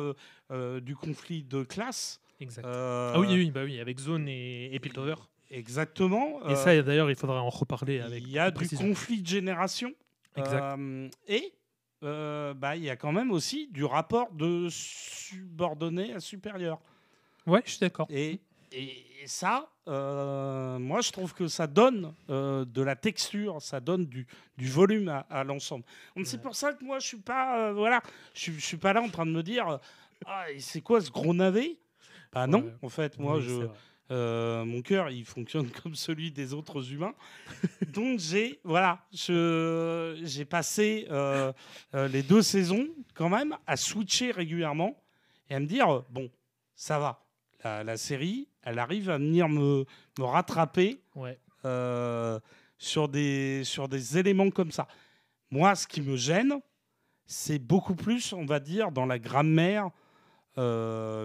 du conflit de classe. Exact. Euh, Ah oui, avec Zone et Piltover. Exactement. Et ça, d'ailleurs, il faudra en reparler avec. Il y a plus du précision. conflit de génération. Exact. Et il y a quand même aussi du rapport de subordonné à supérieur. Ouais, je suis d'accord. Et ça, moi, je trouve que ça donne de la texture, ça donne du volume à l'ensemble. Donc, c'est pour ça que moi, je suis pas, je suis pas là en train de me dire, ah, et c'est quoi ce gros navet? Bah non, Ouais. en fait, moi, Oui, c'est vrai. mon cœur, il fonctionne comme celui des autres humains. Donc, j'ai passé les 2 saisons quand même à switcher régulièrement et à me dire, bon, ça va. La série, elle arrive à venir me rattraper Ouais. sur des éléments comme ça. Moi, ce qui me gêne, c'est beaucoup plus, on va dire, dans la grammaire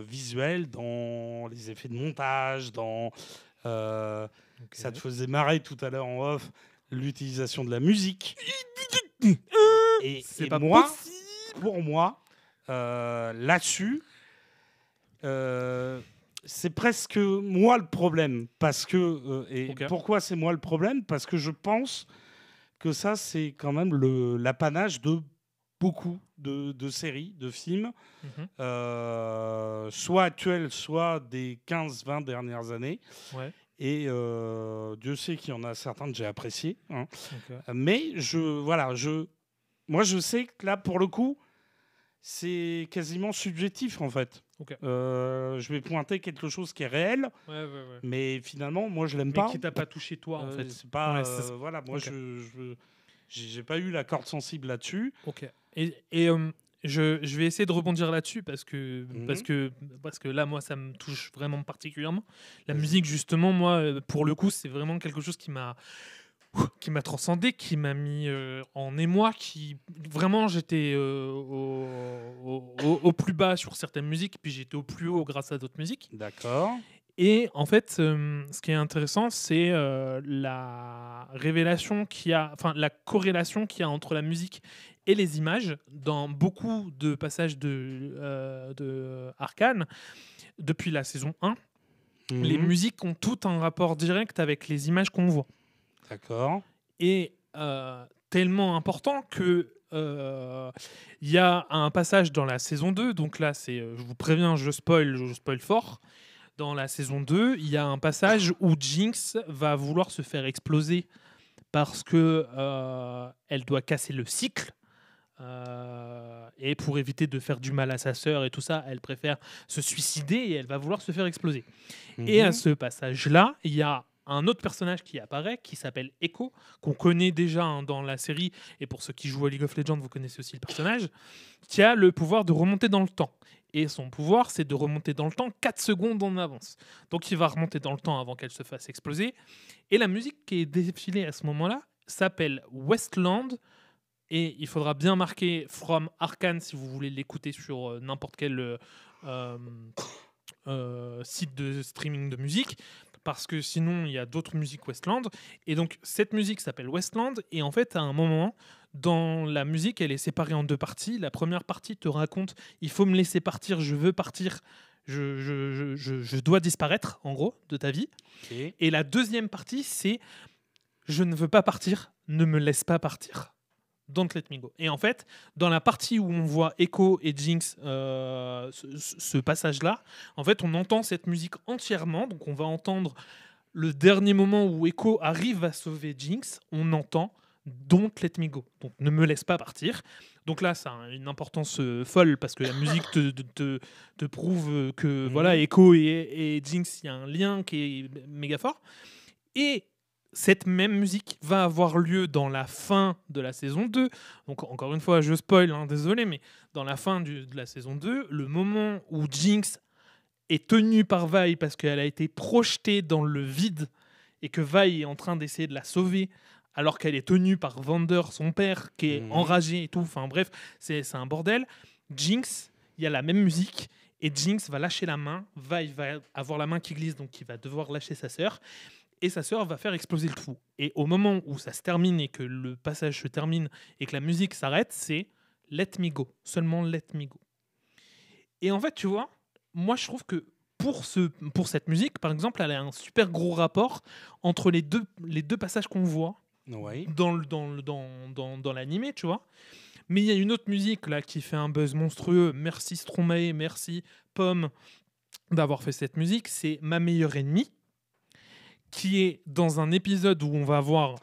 visuelle, dans les effets de montage, dans... Ça te faisait marrer tout à l'heure en off, l'utilisation de la musique. Et C'est pas moi, possible. pour moi, là-dessus... c'est presque moi le problème parce que pourquoi c'est moi le problème, parce que je pense que ça c'est quand même l'apanage de beaucoup de séries, de films, soit actuels, soit des 15-20 dernières années. Ouais. Et Dieu sait qu'il y en a certains que j'ai appréciés. Okay. Mais moi je sais que là pour le coup c'est quasiment subjectif en fait. Okay. Je vais pointer quelque chose qui est réel, mais finalement, moi, je l'aime pas. Mais qui t'a pas touché toi, en fait. C'est pas, voilà, moi, j'ai pas eu la corde sensible là-dessus. Ok. Et je vais essayer de rebondir là-dessus parce que là, moi, ça me touche vraiment particulièrement. La musique, justement, moi, pour le coup, c'est vraiment quelque chose qui m'a transcendé, qui m'a mis en émoi, qui vraiment j'étais au plus bas sur certaines musiques, puis j'étais au plus haut grâce à d'autres musiques. D'accord. Et en fait, ce qui est intéressant, c'est la révélation qu'il y a, enfin la corrélation qu'il y a entre la musique et les images dans beaucoup de passages de Arcane depuis la saison 1. Les musiques ont tout un rapport direct avec les images qu'on voit. D'accord. Et tellement important que il y a un passage dans la saison 2, donc là, je vous préviens, je spoil fort. Dans la saison 2, il y a un passage où Jinx va vouloir se faire exploser parce que elle doit casser le cycle. Et pour éviter de faire du mal à sa sœur et tout ça, elle préfère se suicider et elle va vouloir se faire exploser. Et à ce passage-là, il y a un autre personnage qui apparaît, qui s'appelle Echo, qu'on connaît déjà dans la série, et pour ceux qui jouent à League of Legends, vous connaissez aussi le personnage, qui a le pouvoir de remonter dans le temps. Et son pouvoir, c'est de remonter dans le temps 4 secondes en avance. Donc il va remonter dans le temps avant qu'elle se fasse exploser. Et la musique qui est défilée à ce moment-là s'appelle Westland, et il faudra bien marquer From Arcane si vous voulez l'écouter sur n'importe quel site de streaming de musique, parce que sinon il y a d'autres musiques Westland. Et donc cette musique s'appelle Westland. Et en fait, à un moment, dans la musique, elle est séparée en deux parties. La première partie te raconte il faut me laisser partir, je veux partir, je dois disparaître, en gros, de ta vie. Ok. Et la deuxième partie, c'est je ne veux pas partir, ne me laisse pas partir. Don't let me go. Et en fait, dans la partie où on voit Echo et Jinx, ce passage-là, en fait, on entend cette musique entièrement. Donc, on va entendre le dernier moment où Echo arrive à sauver Jinx. On entend Don't let me go. Donc, ne me laisse pas partir. Donc là, ça a une importance folle parce que la musique te prouve que voilà, Echo et Jinx, il y a un lien qui est méga fort. Et cette même musique va avoir lieu dans la fin de la saison 2. Donc, encore une fois, je spoil, hein, désolé, mais dans la fin de la saison 2, le moment où Jinx est tenue par Vi parce qu'elle a été projetée dans le vide et que Vi est en train d'essayer de la sauver alors qu'elle est tenue par Vander, son père, qui est enragé et tout. Enfin bref, c'est un bordel. Jinx, il y a la même musique et Jinx va lâcher la main. Vi va avoir la main qui glisse, donc il va devoir lâcher sa sœur. Et sa sœur va faire exploser le tout. Et au moment où ça se termine et que le passage se termine et que la musique s'arrête, c'est Let Me Go. Seulement Let Me Go. Et en fait, tu vois, moi je trouve que pour cette musique, par exemple, elle a un super gros rapport entre les deux passages qu'on voit dans l'animé, tu vois. Mais il y a une autre musique là qui fait un buzz monstrueux. Merci Stromae, merci Pomme d'avoir fait cette musique. C'est Ma meilleure ennemie, qui est dans un épisode où on va voir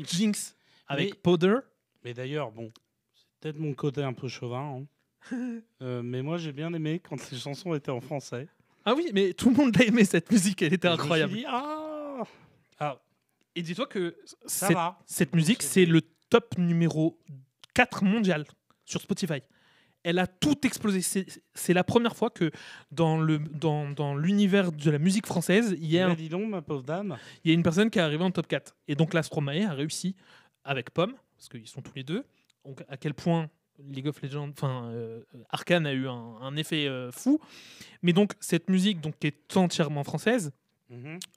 Jinx avec Powder. Mais d'ailleurs, bon, c'est peut-être mon côté un peu chauvin, hein. Mais moi, j'ai bien aimé quand ces chansons étaient en français. Ah oui, mais tout le monde a aimé cette musique, elle était incroyable. Je me suis dit, Et dis-toi que cette musique, c'est le top numéro 4 mondial sur Spotify. Elle a tout explosé. C'est la première fois que dans l'univers de la musique française, il y a dis donc, ma pauvre dame. Il y a une personne qui est arrivée en top 4. Et donc là, Stromae a réussi avec Pomme, parce qu'ils sont tous les deux. Donc à quel point League of Legends, Arcane a eu un effet fou. Mais donc cette musique, donc, qui est entièrement française,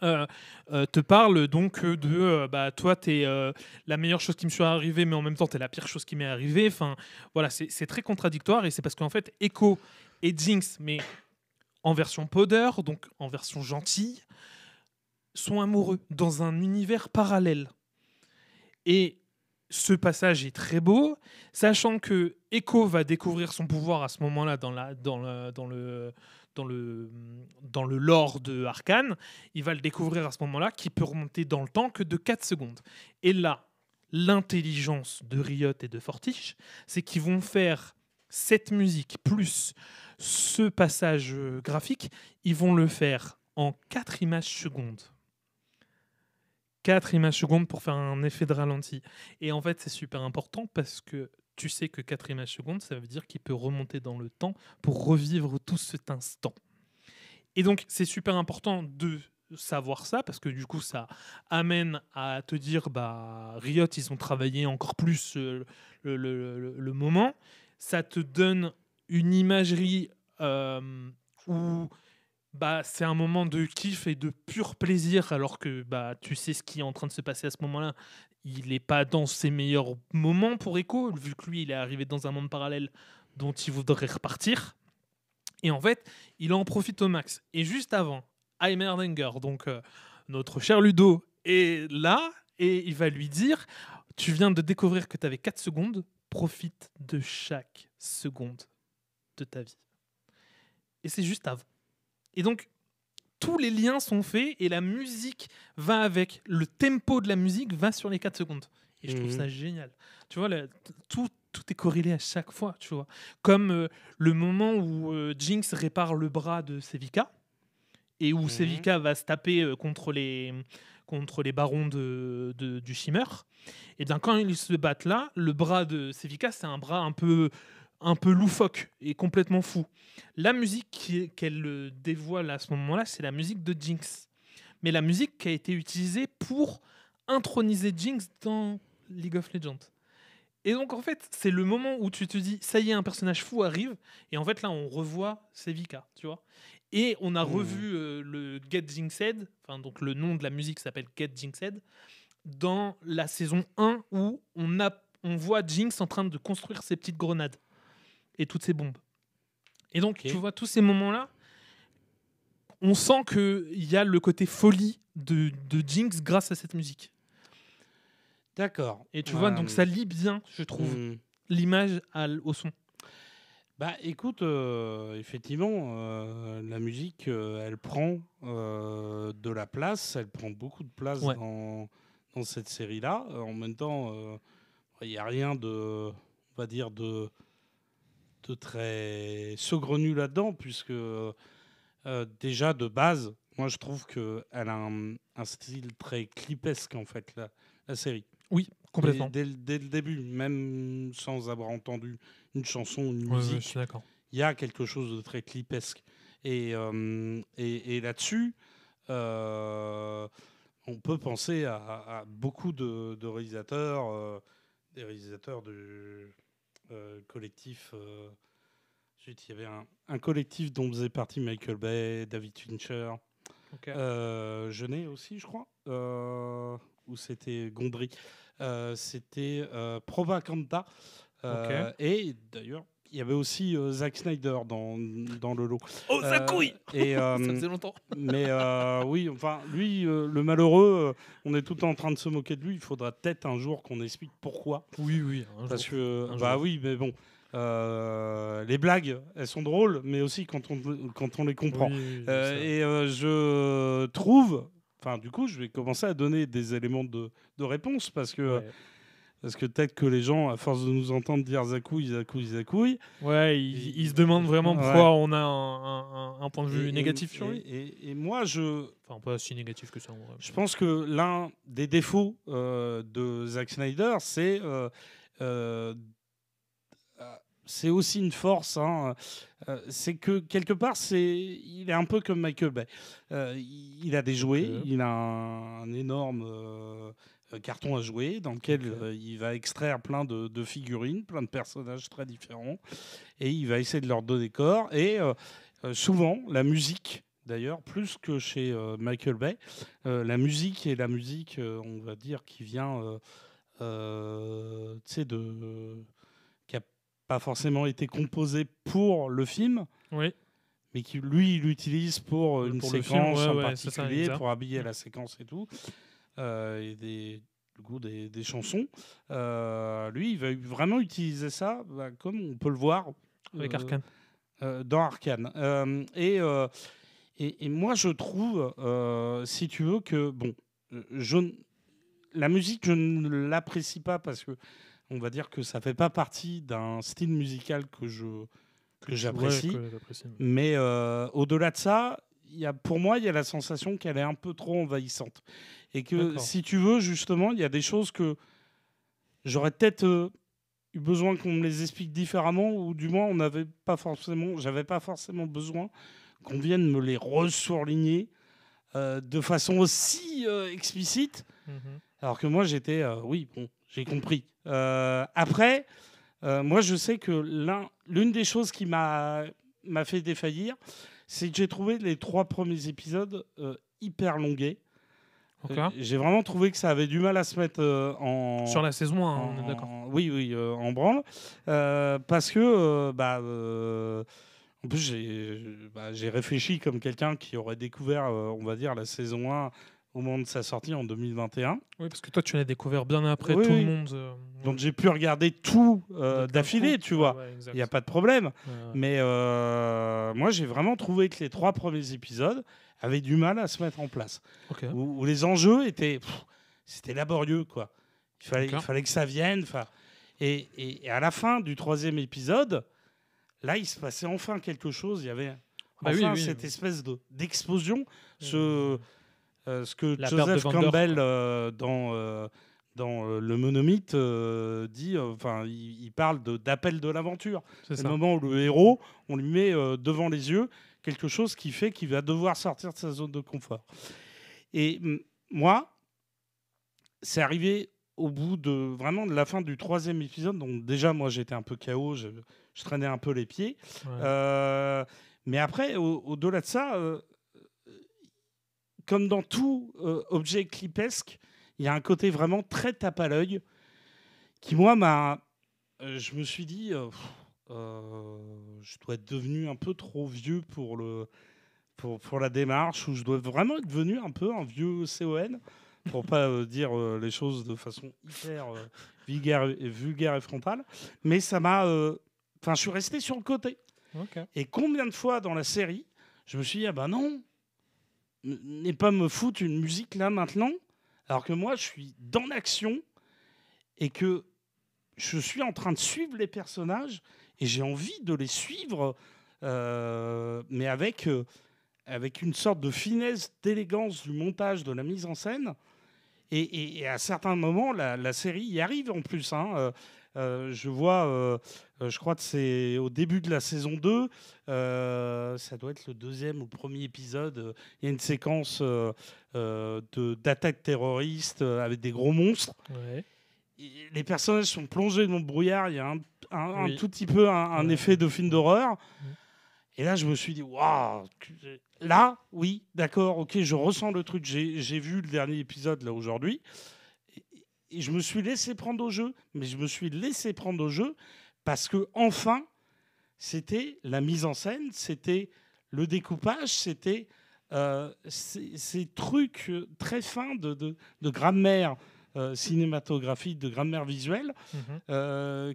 te parle donc de toi t'es la meilleure chose qui me soit arrivée, mais en même temps t'es la pire chose qui m'est arrivée. Enfin voilà, c'est très contradictoire, et c'est parce qu'en fait Echo et Jinx, mais en version Powder, donc en version gentille, sont amoureux dans un univers parallèle. Et ce passage est très beau, sachant que Echo va découvrir son pouvoir à ce moment-là dans le lore de Arcane. Il va le découvrir à ce moment-là, qui peut remonter dans le temps que de 4 secondes. Et là, l'intelligence de Riot et de Fortiche, c'est qu'ils vont faire cette musique plus ce passage graphique, ils vont le faire en 4 images secondes. 4 images secondes pour faire un effet de ralenti. Et en fait, c'est super important parce que tu sais que 4 images secondes, ça veut dire qu'il peut remonter dans le temps pour revivre tout cet instant. Et donc, c'est super important de savoir ça parce que du coup, ça amène à te dire, Riot, ils ont travaillé encore plus le moment. Ça te donne une imagerie où c'est un moment de kiff et de pur plaisir, alors que tu sais ce qui est en train de se passer à ce moment-là. Il n'est pas dans ses meilleurs moments pour Echo, vu que lui, il est arrivé dans un monde parallèle dont il voudrait repartir. Et en fait, il en profite au max. Et juste avant, Heimerdinger, donc notre cher Ludo, est là et il va lui dire « Tu viens de découvrir que tu avais 4 secondes, profite de chaque seconde de ta vie. » Et c'est juste avant. Et donc, tous les liens sont faits et la musique va avec. Le tempo de la musique va sur les 4 secondes. Et je trouve ça génial. Tu vois, tout est corrélé à chaque fois. Tu vois. Comme le moment où Jinx répare le bras de Sevika et où Sevika va se taper contre les barons du Shimmer. Et bien, quand ils se battent là, le bras de Sevika, c'est un bras un peu loufoque et complètement fou. La musique qu'elle dévoile à ce moment-là, c'est la musique de Jinx. Mais la musique qui a été utilisée pour introniser Jinx dans League of Legends. Et donc, en fait, c'est le moment où tu te dis, ça y est, un personnage fou arrive. Et en fait, là, on revoit Sevika, tu vois. Et on a revu le Get Jinxed, enfin donc le nom de la musique s'appelle Get Jinxed, dans la saison 1 où on voit Jinx en train de construire ses petites grenades et toutes ses bombes. Et donc, tu vois, tous ces moments-là, on sent qu'il y a le côté folie de Jinx grâce à cette musique. D'accord. Et tu vois, donc ça lie bien, je trouve, l'image au son. Bah écoute, effectivement, la musique, elle prend de la place, elle prend beaucoup de place dans cette série-là. En même temps, il n'y a rien de, on va dire, de très saugrenu là-dedans, puisque déjà de base, moi je trouve qu'elle a un style très clipesque en fait, la série. Oui, complètement. Dès le début, même sans avoir entendu une chanson, une Ouais, musique, je suis d'accord. il y a quelque chose de très clipesque. Et là-dessus, on peut penser à beaucoup de réalisateurs, des réalisateurs du collectif. Il y avait un collectif dont faisait partie Michael Bay, David Fincher, Jeunet aussi, je crois, ou c'était Gondry. C'était Propaganda. Et d'ailleurs, il y avait aussi Zack Snyder dans le lot. Oh, ça couille ça faisait longtemps. Mais oui, enfin, lui, le malheureux, on est tout le temps en train de se moquer de lui. Il faudra peut-être un jour qu'on explique pourquoi. Oui, Parce que, oui, mais bon, les blagues, elles sont drôles, mais aussi quand on les comprend. Et je trouve... Enfin, du coup, je vais commencer à donner des éléments de réponse parce que peut-être que les gens, à force de nous entendre dire Zakouille, ils se demandent vraiment pourquoi on a un point de vue négatif sur lui. Et moi, enfin, pas si négatif que ça. Je pense que l'un des défauts de Zack Snyder, c'est aussi une force. Hein. C'est que quelque part, il est un peu comme Michael Bay. Il a des jouets, il a un énorme carton à jouer dans lequel il va extraire plein de figurines, plein de personnages très différents, et il va essayer de leur donner corps. Et souvent, la musique, d'ailleurs, plus que chez Michael Bay, la musique est la musique, on va dire, qui vient, tu sais, qui n'a pas forcément été composée pour le film, mais qui, lui, il l'utilise pour une séquence en particulier, pour habiller la séquence et tout. Et des chansons. Lui, il va vraiment utiliser ça, comme on peut le voir avec Arcane. Dans Arcane. Et moi, je trouve, si tu veux, que bon, la musique, je ne l'apprécie pas parce que on va dire que ça fait pas partie d'un style musical que j'apprécie. Mais au-delà de ça, pour moi, il y a la sensation qu'elle est un peu trop envahissante. Et que, si tu veux, justement, il y a des choses que j'aurais peut-être eu besoin qu'on me les explique différemment, ou du moins, j'avais pas forcément besoin qu'on vienne me les ressurligner de façon aussi explicite. Alors que moi, j'étais, oui, bon, j'ai compris. Après, moi, je sais que l'une des choses qui m'a fait défaillir, c'est que j'ai trouvé les 3 premiers épisodes hyper longués. J'ai vraiment trouvé que ça avait du mal à se mettre sur la saison 1, on est d'accord. Oui, en branle. Parce que, en plus, j'ai réfléchi comme quelqu'un qui aurait découvert, on va dire, la saison 1 au moment de sa sortie en 2021. Oui, parce que toi, tu l'as découvert bien après tout le monde. Donc j'ai pu regarder tout d'affilée, tu vois. Il n'y a pas de problème. Mais moi, j'ai vraiment trouvé que les 3 premiers épisodes avaient du mal à se mettre en place. Où les enjeux étaient... c'était laborieux, quoi. Il fallait que ça vienne. Et à la fin du 3e épisode, là, il se passait enfin quelque chose. Il y avait cette espèce d'explosion. Ce que Joseph Campbell, dans Le Monomythe, dit, il parle d'appel de l'aventure. C'est le moment où le héros, on lui met devant les yeux quelque chose qui fait qu'il va devoir sortir de sa zone de confort. Et moi, c'est arrivé au bout de la fin du 3e épisode. Donc déjà, moi, j'étais un peu KO, je traînais un peu les pieds. Mais après, au-delà de ça, comme dans tout objet clipesque, il y a un côté vraiment très tape à l'œil qui, moi, je me suis dit, je dois être devenu un peu trop vieux pour la démarche, ou je dois vraiment être devenu un peu un vieux CON, pour pas dire les choses de façon hyper vulgaire et frontale. Mais ça m'a... Enfin, je suis resté sur le côté. Ok. Et combien de fois dans la série, je me suis dit, ah ben non, n'est pas me foutre une musique là maintenant, alors que moi, je suis dans l'action et que je suis en train de suivre les personnages et j'ai envie de les suivre, mais avec une sorte de finesse, d'élégance du montage, de la mise en scène. Et à certains moments, la série y arrive en plus. Je vois, je crois que c'est au début de la saison 2, ça doit être le deuxième ou le premier épisode, il y a une séquence d'attaque terroriste avec des gros monstres. Ouais. Et les personnages sont plongés dans le brouillard, il y a un Oui. tout petit peu un effet de film d'horreur. Mm. Et là, je me suis dit, waouh, là, oui, d'accord, ok, je ressens le truc. J'ai vu le dernier épisode là aujourd'hui. Et je me suis laissé prendre au jeu. Mais je me suis laissé prendre au jeu parce que, enfin, c'était la mise en scène, c'était le découpage, c'était ces trucs très fins de grammaire cinématographique, de grammaire visuelle,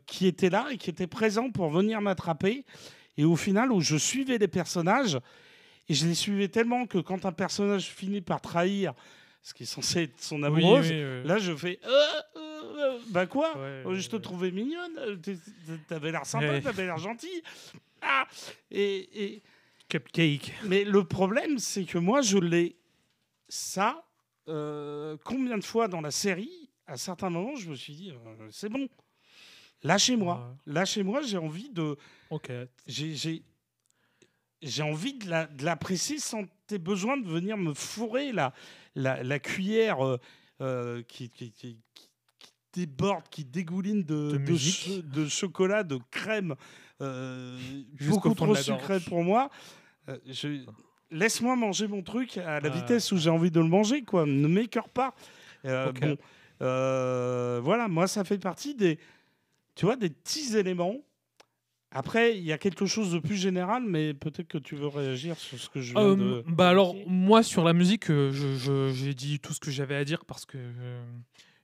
qui étaient là et qui étaient présents pour venir m'attraper. Et au final, où je suivais les personnages, et je les suivais tellement que quand un personnage finit par trahir ce qui est censé être son amoureuse, là je fais bah quoi, je te trouvais mignonne, t'avais l'air sympa, t'avais l'air gentil. Ah, et Cupcake. Mais le problème, c'est que moi je l'ai ça. Combien de fois dans la série, à certains moments, je me suis dit c'est bon. Lâchez-moi, lâchez-moi, j'ai envie de. Ok. J'ai envie de l'apprécier sans tes besoins de venir me fourrer la cuillère qui déborde, qui dégouline de chocolat, de crème, beaucoup trop sucré pour moi. Laisse-moi manger mon truc à la vitesse où j'ai envie de le manger, quoi. Ne m'écœure pas. Okay. Voilà, moi, ça fait partie des petits éléments. Après, il y a quelque chose de plus général, mais peut-être que tu veux réagir sur ce que je viens de... Alors, moi, sur la musique, j'ai dit tout ce que j'avais à dire parce que...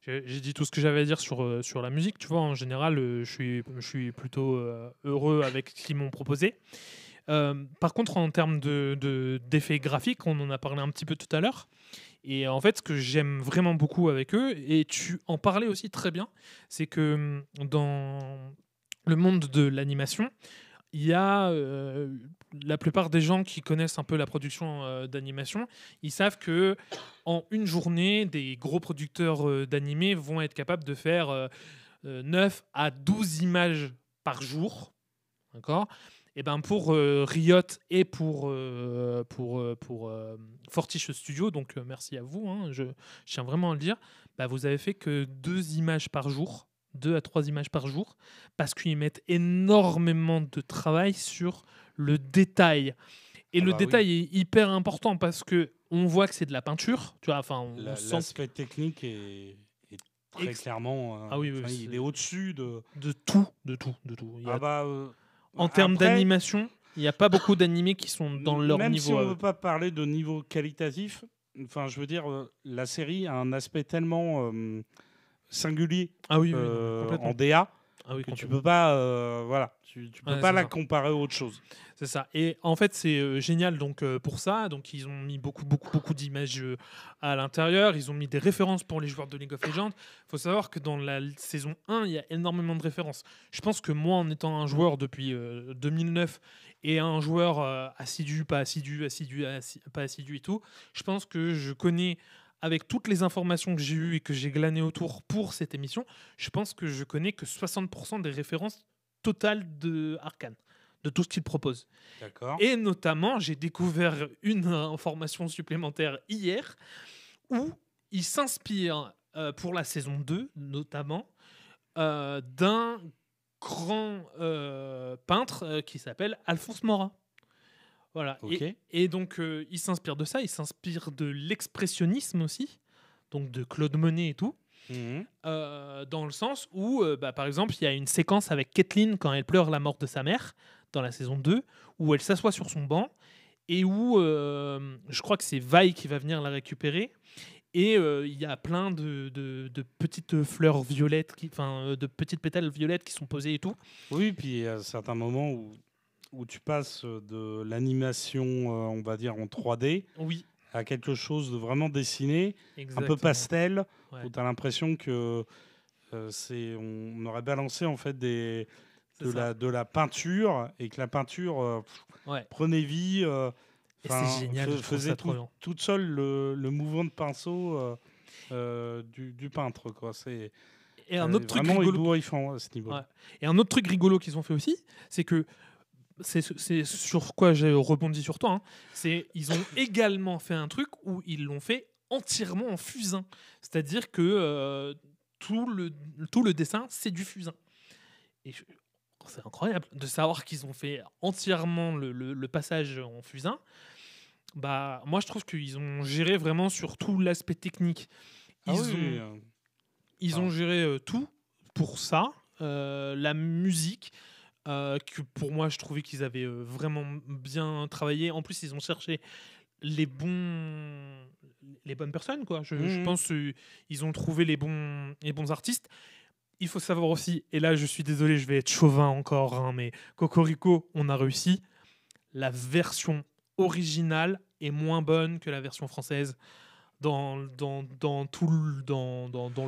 j'ai dit tout ce que j'avais à dire sur la musique. Tu vois, en général, je suis plutôt heureux avec ce qu'ils m'ont proposé. Par contre, en termes d'effets graphiques, on en a parlé un petit peu tout à l'heure. Et en fait, ce que j'aime vraiment beaucoup avec eux, et tu en parlais aussi très bien, c'est que dans le monde de l'animation, il y a la plupart des gens qui connaissent un peu la production d'animation, ils savent que en une journée, des gros producteurs d'animés vont être capables de faire 9 à 12 images par jour. D'accord ? Et ben pour Riot et pour Fortiche Studio, donc merci à vous, hein, je tiens vraiment à le dire, bah, vous avez fait que 2 images par jour, 2 à 3 images par jour, parce qu'ils mettent énormément de travail sur le détail. Et le détail est hyper important parce que on voit que c'est de la peinture, tu vois. Enfin, l'aspect technique est très clairement. Il est au-dessus de tout. En termes d'animation, il n'y a pas beaucoup d'animés qui sont dans leur niveau. Même si on ne veut pas parler de niveau qualitatif, enfin, je veux dire, la série a un aspect tellement singulier en DA que tu peux pas, tu peux pas la comparer à autre chose. C'est ça. Et en fait, c'est génial donc pour ça. Donc, ils ont mis beaucoup d'images à l'intérieur. Ils ont mis des références pour les joueurs de League of Legends. Il faut savoir que dans la saison 1, il y a énormément de références. Je pense que moi, en étant un joueur depuis 2009 et un joueur assidu, pas assidu et tout, je pense que je connais, avec toutes les informations que j'ai eues et que j'ai glanées autour pour cette émission, je pense que je connais que 60% des références totales de Arcane, de tout ce qu'il propose. D'accord. Et notamment, j'ai découvert une information supplémentaire hier où il s'inspire pour la saison 2, notamment, d'un grand peintre qui s'appelle Alphonse Morat. Voilà. Ok. Et donc, il s'inspire de ça. Il s'inspire de l'expressionnisme aussi, donc de Claude Monet et tout. Mhm. Dans le sens où, par exemple, il y a une séquence avec Kathleen quand elle pleure la mort de sa mère, dans la saison 2, où elle s'assoit sur son banc, et où je crois que c'est Vi qui va venir la récupérer. Et il y a plein de petites fleurs violettes, de petites pétales violettes qui sont posées et tout. Oui, puis il y a certains moments où tu passes de l'animation, on va dire, en 3D Oui, à quelque chose de vraiment dessiné, un exactement. peu pastel, Ouais, où tu as l'impression que on aurait balancé en fait c'est ça. de la peinture et que la peinture Ouais. prenait vie, Et c'est génial, je trouve faisait ça trop bien. toute seule le mouvement de pinceau du peintre. Quoi. C'est Et un autre truc vraiment rigolo. ébouriffant à ce niveau-là. Ouais. Et un autre truc rigolo qu'ils ont fait aussi, c'est que c'est sur quoi j'ai rebondi sur toi. Hein, c'est ils ont également fait un truc où ils l'ont fait entièrement en fusain. C'est-à-dire que tout le dessin, c'est du fusain. Et c'est incroyable de savoir qu'ils ont fait entièrement le passage en fusain. Bah, moi, je trouve qu'ils ont géré vraiment sur tout l'aspect technique. Ah Ils oui, oui, ont, ils Ah. ont géré tout pour ça. La musique, que pour moi, je trouvais qu'ils avaient vraiment bien travaillé. En plus, ils ont cherché les bonnes personnes, quoi. Je Mhm. pense qu'ils ont trouvé les bons artistes. Il faut savoir aussi, et là, je suis désolé, je vais être chauvin encore, hein, mais Cocorico, on a réussi. La version originale est moins bonne que la version française. Dans le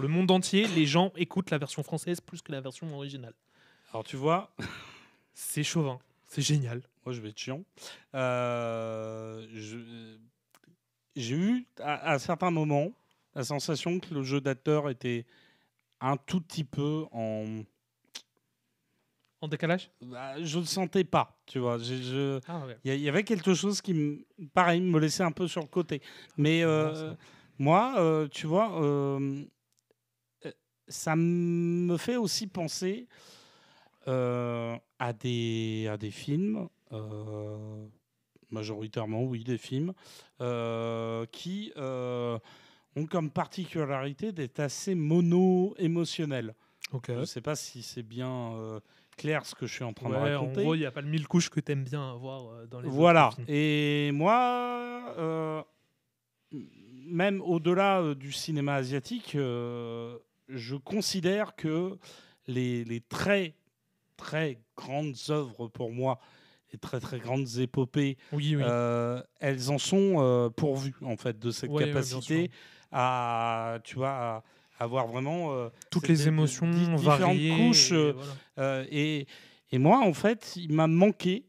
monde entier, les gens écoutent la version française plus que la version originale. Alors tu vois, C'est chauvin, c'est génial. moi je vais être chiant. J'ai eu à certains moments la sensation que le jeu d'acteur était un tout petit peu en. En décalage. Je ne le sentais pas, tu vois. Ah ouais. Il y avait quelque chose qui, pareil, me laissait un peu sur le côté. Mais c'est marrant, ça. moi, tu vois, ça me fait aussi penser à des films, majoritairement, oui, des films, qui ont comme particularité d'être assez mono-émotionnels. Ok. Je ne sais pas si c'est bien clair ce que je suis en train de Ouais, en raconter. gros, il n'y a pas le 1000 couches que t'aimes bien avoir dans les Voilà. autres films. Et moi, même au-delà du cinéma asiatique, je considère que les très, très grandes œuvres pour moi, les très, très grandes épopées, Oui, oui. elles en sont pourvues, en fait, de cette Ouais, ouais, bien sûr. capacité à, tu vois, à avoir vraiment Toutes les émotions différentes variées. couches. Et voilà. Et moi, en fait, il m'a manqué,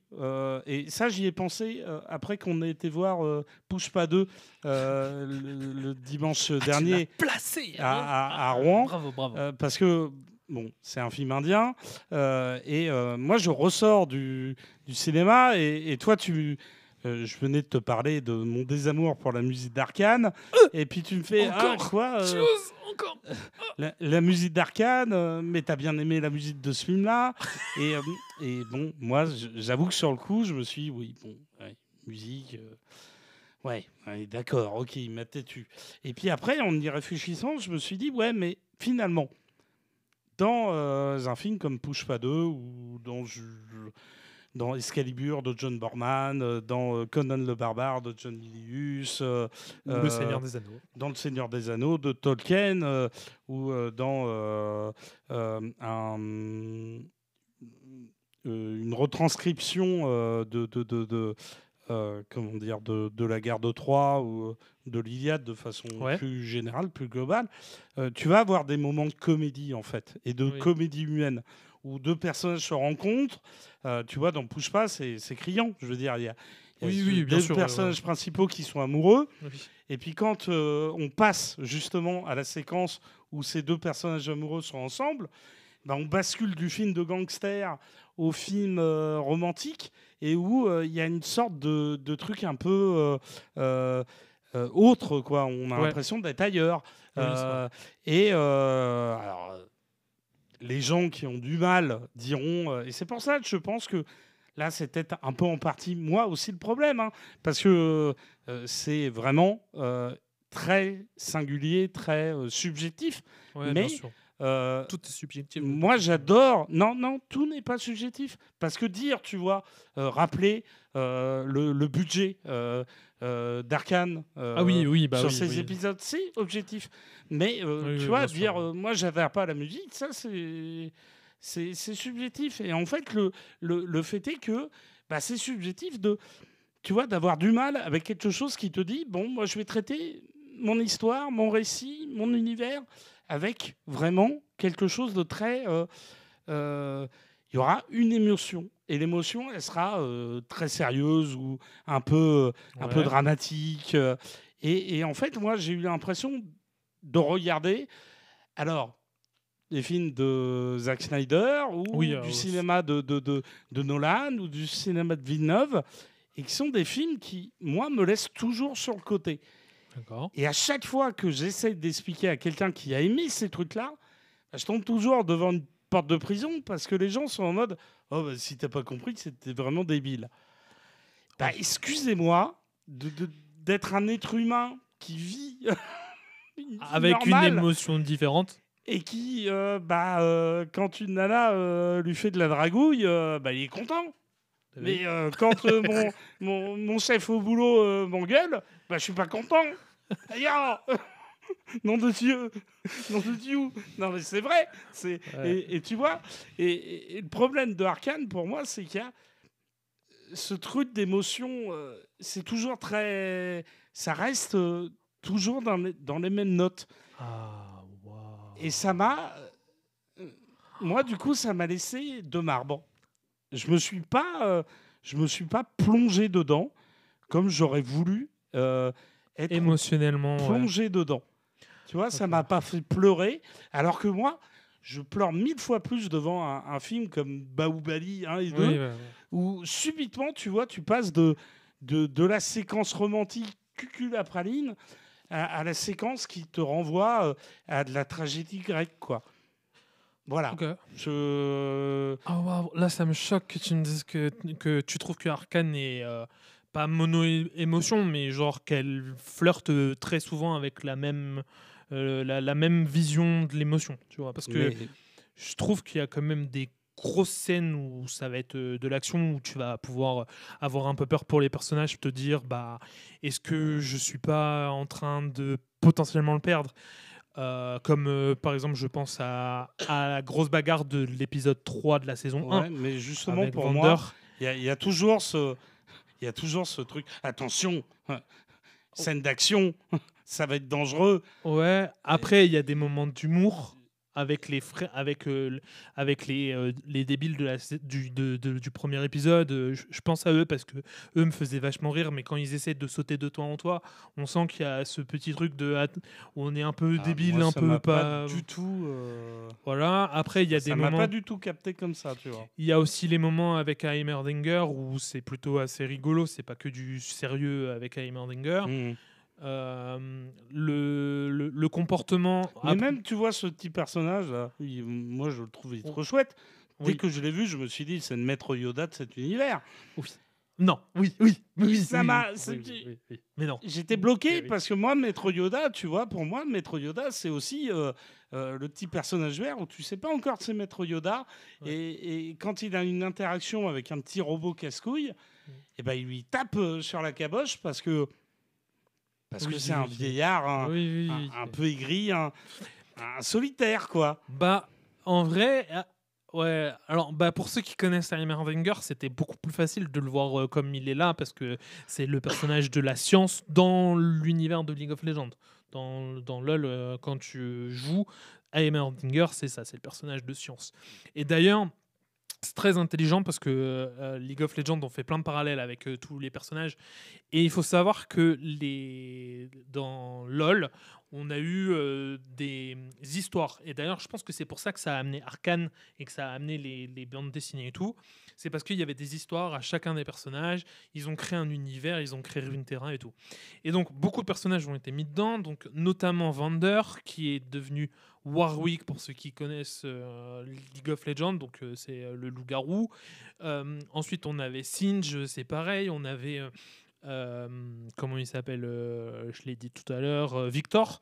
et ça, j'y ai pensé après qu'on ait été voir Pushpa 2 le dimanche dernier Tu l'as placé hein. à Rouen, Bravo, bravo. parce que bon, c'est un film indien, et moi, je ressors du cinéma, et toi, je venais de te parler de mon désamour pour la musique d'Arkane, et puis tu me fais Encore quoi chose, encore. la musique d'Arkane, mais t'as bien aimé la musique de ce film-là. Et bon, moi, j'avoue que sur le coup, je me suis dit, oui, bon, ouais, musique, ouais, d'accord, ok, il m'a têtu. Et puis après, en y réfléchissant, je me suis dit, ouais, mais finalement, dans un film comme Pushpa 2 ou dans Excalibur de John Borman, dans Conan le Barbare de John Milius, Ou Le Seigneur des Anneaux. dans Le Seigneur des Anneaux de Tolkien, ou dans une retranscription comment dire, de la guerre de Troie ou de l'Iliade de façon Ouais. plus générale, plus globale, tu vas avoir des moments de comédie en fait, et de Oui. comédie humaine, où deux personnages se rencontrent. Tu vois, dans Pushpa, c'est criant. Je veux dire, il y a Oui, bien deux sûr, personnages principaux qui sont amoureux. Oui. Et puis quand on passe justement à la séquence où ces deux personnages amoureux sont ensemble, ben on bascule du film de gangster au film romantique, et où il y a une sorte de truc un peu autre, quoi. On a Ouais. l'impression d'être ailleurs. Oui, c'est vrai. Et alors, les gens qui ont du mal diront, et c'est pour ça que je pense que là, c'est peut-être un peu en partie, moi aussi, le problème. Hein, parce que c'est vraiment très singulier, très subjectif. Ouais, bien Mais sûr. Tout est subjectif. De toute moi, façon. j'adore. Non, non, tout n'est pas subjectif. Parce que dire, tu vois, rappeler le budget d'Arcane Ah oui, oui, bah sur oui, ces oui. épisodes, c'est objectif. Mais Oui, tu oui, vois, bien sûr, dire ouais. moi, j'adhère pas à la musique, ça, c'est subjectif. Et en fait, le fait est que bah, c'est subjectif de, tu vois, d'avoir du mal avec quelque chose qui te dit bon, moi, je vais traiter mon histoire, mon récit, mon univers avec vraiment quelque chose de très. Il y aura une émotion. Et l'émotion, elle sera très sérieuse ou un peu Ouais. dramatique. Et en fait, moi, j'ai eu l'impression de regarder. Alors, des films de Zack Snyder Oui, ou du cinéma de Nolan ou du cinéma de Villeneuve, et qui sont des films qui, moi, me laissent toujours sur le côté. d'accord. Et à chaque fois que j'essaie d'expliquer à quelqu'un qui a aimé ces trucs-là, bah, je tombe toujours devant une porte de prison parce que les gens sont en mode oh, bah, si t'as pas compris, c'était vraiment débile. Bah, Oui. excusez-moi d'être un être humain qui vit une vie Avec une normale émotion différente. et qui, quand une nana lui fait de la dragouille, bah, il est content. T'as vu Mais quand mon chef au boulot m'engueule, bah, je suis pas content. Aïe, nom de Dieu, nom de Dieu. Non mais c'est vrai. Ouais. Et tu vois, et le problème de Arcane pour moi, c'est qu'il y a ce truc d'émotion. C'est toujours très, ça reste toujours dans les mêmes notes. Ah, waouh. Et ça m'a, moi du coup, ça m'a laissé de marbre. Je me suis pas plongé dedans comme j'aurais voulu être Émotionnellement, ouais. plongé dedans. Tu vois, ça Ok. m'a pas fait pleurer, alors que moi, je pleure 1000 fois plus devant un film comme Baoubali 1 et 2, Oui, ouais, ouais. où subitement, tu vois, tu passes de la séquence romantique cucul-praline à la séquence qui te renvoie à de la tragédie grecque, quoi. Voilà. Ok. Je... Ah, waouh. Là, ça me choque que tu me dises que tu trouves que Arcane est pas mono-émotion, mais genre qu'elle flirte très souvent avec la même vision de l'émotion, tu vois. Parce que Mais je trouve qu'il y a quand même des grosses scènes où ça va être de l'action, où tu vas pouvoir avoir un peu peur pour les personnages, te dire bah est-ce que je suis pas en train de potentiellement le perdre. Comme par exemple je pense à la grosse bagarre de l'épisode 3 de la saison 1 ouais, mais justement avec pour Vander. moi, il y a toujours il y a toujours ce truc. Attention, scène d'action, ça va être dangereux. Ouais, après il y a des moments d'humour avec les avec les débiles du premier épisode. Je pense à eux parce que eux me faisaient vachement rire, mais quand ils essaient de sauter de toi en toi, on sent qu'il y a ce petit truc où on est un peu débile, Moi, un ça peu m'a pas pas. du tout. Voilà. Après, il y a des Ça m'a pas moments. du tout capté comme ça, tu vois. Il y a aussi les moments avec Heimerdinger où c'est plutôt assez rigolo, c'est pas que du sérieux avec Heimerdinger. Mhm. Le comportement. Mais même, tu vois, ce petit personnage-là, moi, je le trouvais trop chouette. Dès Oui. que je l'ai vu, je me suis dit, c'est le maître Yoda de cet univers. Oui. Non, oui, oui, oui, Ça oui, m'a. oui, oui, oui, oui. Mais non. J'étais bloqué Eh oui. parce que moi, Maître Yoda, tu vois, pour moi, Maître Yoda, c'est aussi le petit personnage vert où tu sais pas encore que c'est Maître Yoda. Ouais. Et quand il a une interaction avec un petit robot casse-couille, et ben, il lui tape sur la caboche parce que Oui, c'est un oui, vieillard oui, oui, oui. un peu aigri, un solitaire, quoi. Bah, en vrai, ouais. Alors, bah, pour ceux qui connaissent Heimerdinger, c'était beaucoup plus facile de le voir comme il est là parce que c'est le personnage de la science dans l'univers de League of Legends. Dans LoL, quand tu joues, Heimerdinger, c'est ça, c'est le personnage de science. Et d'ailleurs, c'est très intelligent parce que League of Legends, on fait plein de parallèles avec tous les personnages. Et il faut savoir que dans LoL, on a eu des histoires. Et d'ailleurs, je pense que c'est pour ça que ça a amené Arcane et que ça a amené les bandes dessinées et tout. C'est parce qu'il y avait des histoires à chacun des personnages. Ils ont créé un univers, ils ont créé Runeterra et tout. Et donc, beaucoup de personnages ont été mis dedans. Donc, notamment Vander, qui est devenu Warwick, pour ceux qui connaissent League of Legends, donc c'est le loup-garou. Ensuite, on avait Singe, c'est pareil. On avait, comment il s'appelle je l'ai dit tout à l'heure, Victor.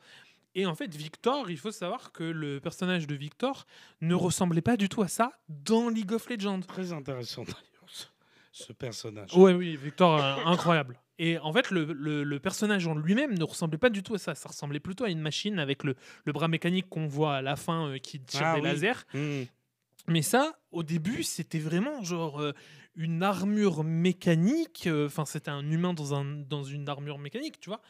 Et en fait, Victor, il faut savoir que le personnage de Victor ne ressemblait pas du tout à ça dans League of Legends. Très intéressant d'ailleurs, ce personnage. Ouais, oui, Victor, incroyable. Et en fait, le personnage en lui-même ne ressemblait pas du tout à ça. Ça ressemblait plutôt à une machine avec le bras mécanique qu'on voit à la fin qui tire des lasers. Mais ça, au début, c'était vraiment genre une armure mécanique. Enfin, c'était un humain dans une armure mécanique, tu vois.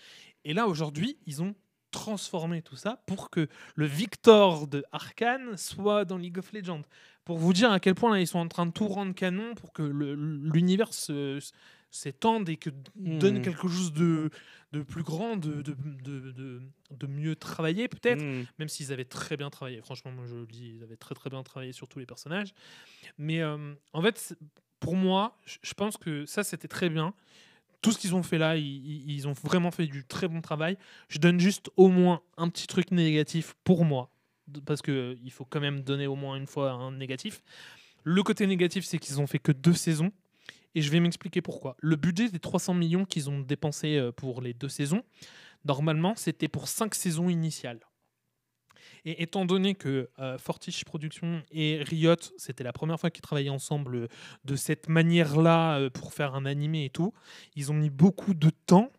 Et là, aujourd'hui, ils ont transformer tout ça pour que le Victor de Arcane soit dans League of Legends. Pour vous dire à quel point là, ils sont en train de tout rendre canon pour que l'univers s'étende et que donne quelque chose de plus grand, de mieux travaillé peut-être, même s'ils avaient très bien travaillé. Franchement, moi je le dis, ils avaient très très bien travaillé sur tous les personnages. Mais en fait, pour moi, je pense que ça c'était très bien. Tout ce qu'ils ont fait là, ils ont vraiment fait du très bon travail. Je donne juste au moins un petit truc négatif pour moi, parce qu'il faut quand même donner au moins une fois un négatif. Le côté négatif, c'est qu'ils ont fait que 2 saisons, et je vais m'expliquer pourquoi. Le budget des 300 millions qu'ils ont dépensé pour les 2 saisons, normalement, c'était pour 5 saisons initiales. Et étant donné que Fortiche Productions et Riot, c'était la première fois qu'ils travaillaient ensemble de cette manière-là pour faire un animé et tout, ils ont mis beaucoup de temps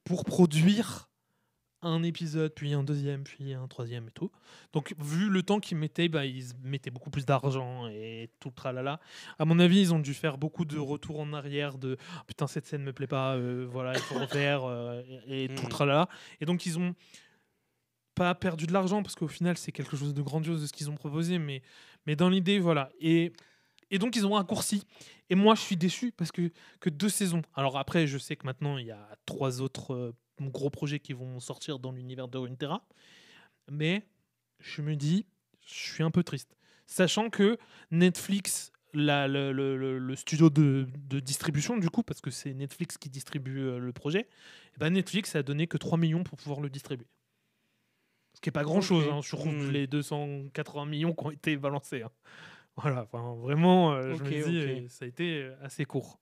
pour produire un épisode, puis un deuxième, puis un troisième et tout. Donc, vu le temps qu'ils mettaient, ils mettaient beaucoup plus d'argent et tout le tralala. À mon avis, ils ont dû faire beaucoup de retours en arrière de oh, putain, cette scène me plaît pas, voilà, il faut refaire et tout le tralala. Et donc, ils ont pas perdu de l'argent parce qu'au final c'est quelque chose de grandiose de ce qu'ils ont proposé, mais dans l'idée voilà, et donc ils ont raccourci, et moi je suis déçu parce que 2 saisons. Alors après je sais que maintenant il y a 3 autres gros projets qui vont sortir dans l'univers de Runeterra, mais je me dis, je suis un peu triste sachant que Netflix, le studio de distribution du coup, parce que c'est Netflix qui distribue le projet, et ben Netflix a donné que 3 millions pour pouvoir le distribuer. Ce qui n'est pas grand-chose sur les 280 millions qui ont été balancés. Hein. Voilà, vraiment, je me dis, ça a été assez court.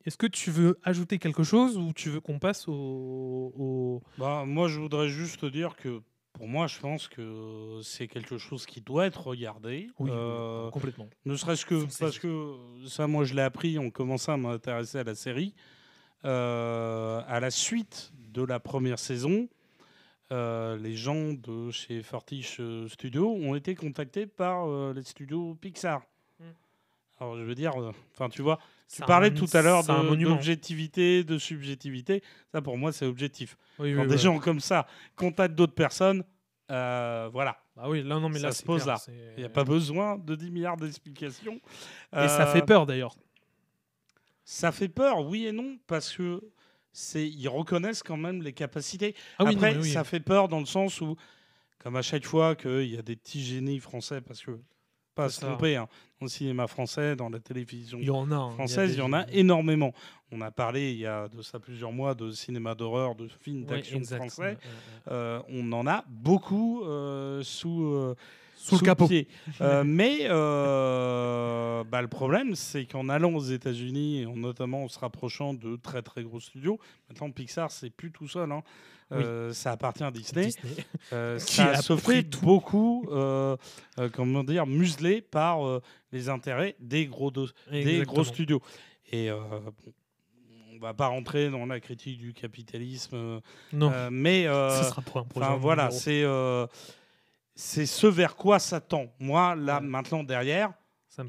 Est-ce que tu veux ajouter quelque chose ou tu veux qu'on passe au... Moi, je voudrais juste te dire que pour moi, je pense que c'est quelque chose qui doit être regardé. Oui, complètement. Ne serait-ce que parce que ça, moi, je l'ai appris en commençant à m'intéresser à la série. À la suite de la première saison, les gens de chez Fortiche Studios ont été contactés par les studios Pixar. Alors je veux dire, tu vois, tu parlais tout à l'heure d'objectivité, de subjectivité. Ça pour moi c'est objectif. Quand des gens comme ça contactent d'autres personnes, voilà. Ah oui, là, non, mais ça là, se pose là. Il n'y a pas besoin de 10 milliards d'explications. Et ça fait peur d'ailleurs. Ça fait peur, oui et non, parce que ils reconnaissent quand même les capacités. Ah Après, oui. ça fait peur dans le sens où, comme à chaque fois qu'il y a des petits génies français, parce que, pas à se tromper, hein, dans le cinéma français, dans la télévision française, il y en a énormément. On a parlé, il y a de ça plusieurs mois, de cinéma d'horreur, de films d'action français. On en a beaucoup sous le capot. Pied. Mais le problème, c'est qu'en allant aux États-Unis, et notamment en se rapprochant de très très gros studios, maintenant Pixar, c'est plus tout seul. Hein. Ça appartient à Disney. Ça se fait beaucoup, comment dire, muselé par les intérêts des gros studios. Et on va pas rentrer dans la critique du capitalisme. Non. Mais ce sera pour un projet. Voilà, c'est ce vers quoi ça tend. Moi, là, maintenant, derrière,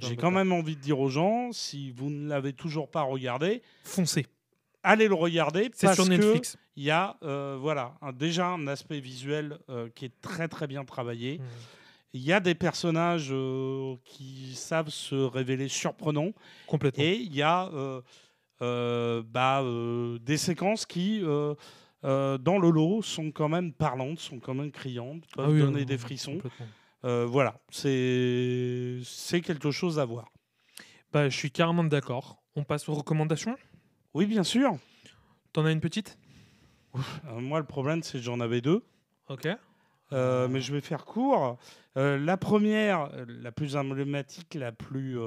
j'ai quand même envie de dire aux gens, si vous ne l'avez toujours pas regardé, foncez. Allez le regarder, c'est parce sur Netflix. Il y a déjà un aspect visuel qui est très très bien travaillé. Il y a des personnages qui savent se révéler surprenants. Complètement. Et il y a des séquences qui... dans le lot, sont quand même parlantes, sont quand même criantes, peuvent donner des frissons. Voilà, c'est quelque chose à voir. Je suis carrément d'accord. On passe aux recommandations ? Oui, bien sûr. T'en as une petite ? Moi, le problème, c'est que j'en avais 2. Ok. mais je vais faire court. La première, la plus emblématique, la plus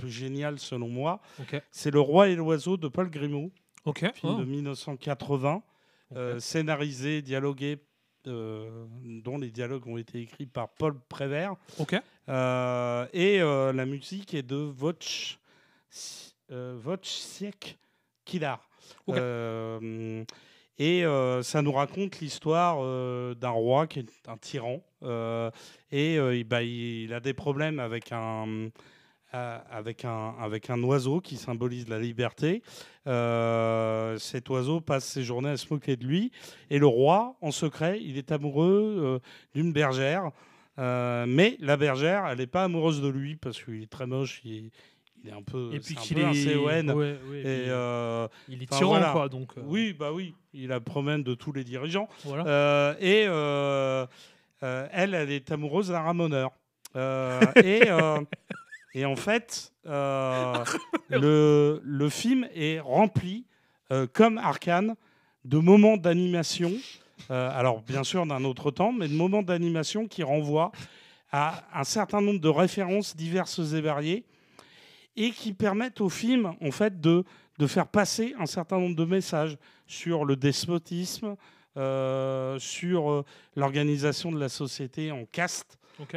géniale selon moi, Ok. c'est Le Roi et l'Oiseau de Paul Grimaud, Ok. film de 1980, Ok. scénarisé, dialogué, dont les dialogues ont été écrits par Paul Prévert. Ok. Et la musique est de Wojciech Kilar. Ok. Et ça nous raconte l'histoire d'un roi qui est un tyran. Il a des problèmes avec un oiseau qui symbolise la liberté. Cet oiseau passe ses journées à se moquer de lui. Et le roi, en secret, il est amoureux d'une bergère. Mais la bergère, elle n'est pas amoureuse de lui parce qu'il est très moche. Il est un peu, Et puis c'est un qu'il peu un est. CON. Ouais, ouais, Et, il est enfin, tyran, voilà. quoi. Donc, Oui, bah oui, il a le problème de tous les dirigeants. voilà. Elle est amoureuse d'un ramoneur. Et en fait, le film est rempli, comme Arcane, de moments d'animation. Alors, bien sûr, d'un autre temps, mais de moments d'animation qui renvoient à un certain nombre de références diverses et variées et qui permettent au film, en fait, de faire passer un certain nombre de messages sur le despotisme, sur l'organisation de la société en caste, Ok.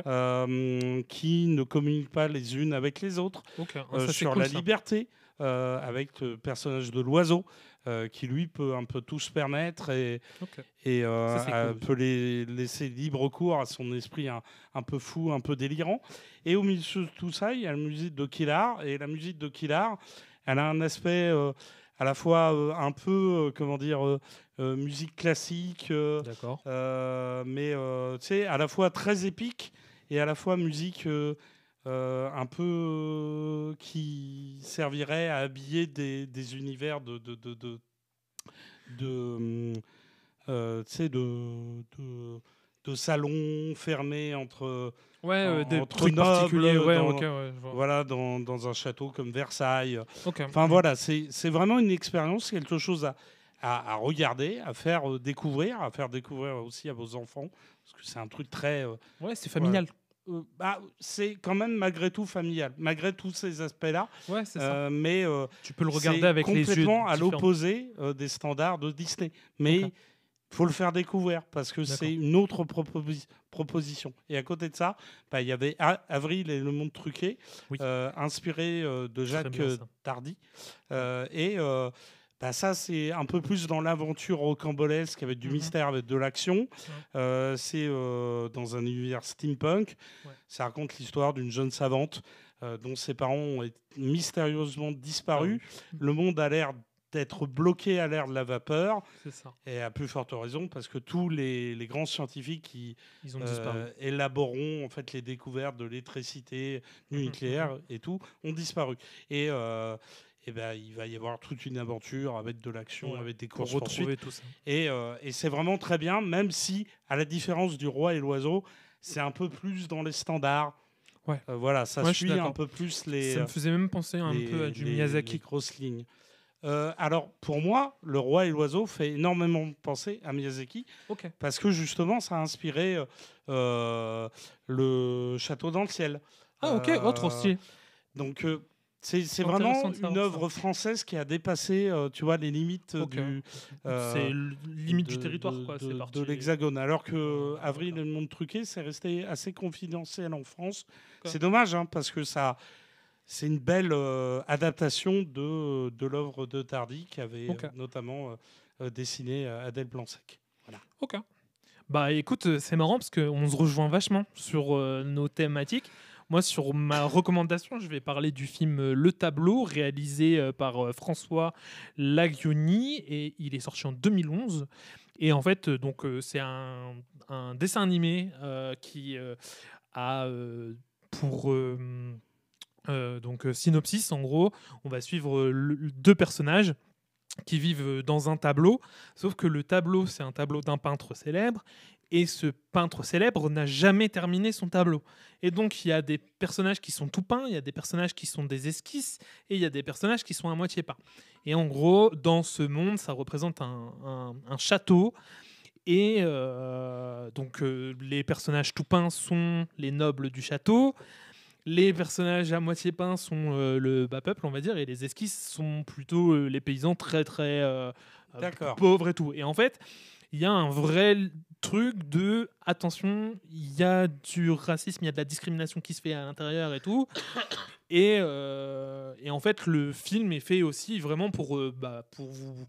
qui ne communiquent pas les unes avec les autres, Ok. Ah, ça, c'est sur cool, la ça. liberté, avec le personnage de l'oiseau, qui lui peut un peu tout se permettre Ok. et Ça, c'est cool. peut laisser libre cours à son esprit un peu fou, un peu délirant. Et au milieu de tout ça, il y a la musique de Kilar. Et la musique de Kilar, elle a un aspect à la fois un peu, comment dire, musique classique, D'accord. mais tu sais, à la fois très épique et à la fois musique un peu qui servirait à habiller des univers de, tu sais, de salons fermés Ouais, des entre trucs particuliers. nobles, Ouais, ok, ouais, je vois. voilà, dans un château comme Versailles. Ok. Enfin voilà, c'est vraiment une expérience, quelque chose à regarder, à faire découvrir aussi à vos enfants, parce que c'est un truc très... Ouais, c'est voilà. familial. C'est quand même malgré tout familial, malgré tous ces aspects-là, Ouais, c'est ça. mais Tu peux le regarder c'est avec les yeux complètement à différents. l'opposé des standards de Disney. Mais Ok. il faut le faire découvrir parce que D'accord. c'est une autre proposition. Et à côté de ça, il y avait Avril et le monde truqué, Oui. inspiré de Jacques bien, ça. Tardy. Ça, c'est un peu plus dans l'aventure rocambolesque avec du Mhm. mystère, avec de l'action. C'est dans un univers steampunk. Ouais. Ça raconte l'histoire d'une jeune savante dont ses parents ont mystérieusement disparu. Ah oui. Le monde a l'air d'être bloqué à l'ère de la vapeur. C'est ça. Et à plus forte raison, parce que tous les grands scientifiques qui Ils ont disparu. élaboreront en fait les découvertes de l'électricité, du nucléaire et tout, ont disparu. Et il va y avoir toute une aventure avec de l'action, Ouais, avec des pour courses retrouver tout ça. et c'est vraiment très bien, même si, à la différence du Roi et l'Oiseau, c'est un peu plus dans les standards. Ouais. Voilà, ça Ouais, je suis suit un d'accord. peu plus Ça me faisait même penser un peu à du les Miyazaki. grosses lignes. Alors, pour moi, Le Roi et l'Oiseau fait énormément penser à Miyazaki, Ok. parce que justement, ça a inspiré le Château dans le ciel. Ah, ok. Trop stylé. Donc, c'est Intéressant vraiment de une savoir ça. œuvre française qui a dépassé, tu vois, les limites Ok. du C'est limite du territoire, quoi. C'est de parti. l'Hexagone. Alors que Avril d'accord. et le monde truqué, c'est resté assez confidentiel en France. Ok. C'est dommage, hein, parce que c'est une belle adaptation de l'œuvre de Tardy qui avait Ok. notamment dessiné Adèle Blanc-Sec. Voilà. Ok. Bah écoute, c'est marrant parce qu'on se rejoint vachement sur nos thématiques. Moi, sur ma recommandation, je vais parler du film Le Tableau, réalisé par François Lagioni, et il est sorti en 2011. Et en fait, c'est un dessin animé qui a pour synopsis, en gros, on va suivre deux personnages qui vivent dans un tableau, sauf que le tableau, c'est un tableau d'un peintre célèbre, et ce peintre célèbre n'a jamais terminé son tableau. Et donc, il y a des personnages qui sont tout peints, il y a des personnages qui sont des esquisses, et il y a des personnages qui sont à moitié peints. Et en gros, dans ce monde, ça représente un château, Et donc les personnages tout peints sont les nobles du château. Les personnages à moitié peints sont le bas peuple, on va dire, et les esquisses sont plutôt les paysans très très D'accord. pauvres et tout. Et en fait, il y a un vrai truc de attention, il y a du racisme, il y a de la discrimination qui se fait à l'intérieur et tout. Et en fait, le film est fait aussi vraiment pour vous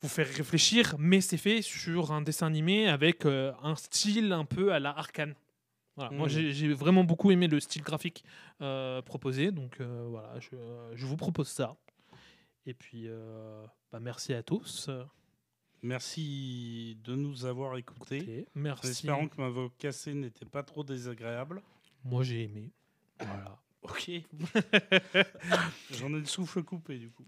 faire réfléchir, mais c'est fait sur un dessin animé avec un style un peu à la Arcane. Voilà. Moi, j'ai vraiment beaucoup aimé le style graphique proposé, donc voilà, je vous propose ça. Et puis, merci à tous. Merci de nous avoir écoutés. Écoutez, merci. En espérant que ma voix cassée n'était pas trop désagréable. Moi, j'ai aimé. Voilà. Ok. J'en ai le souffle coupé du coup.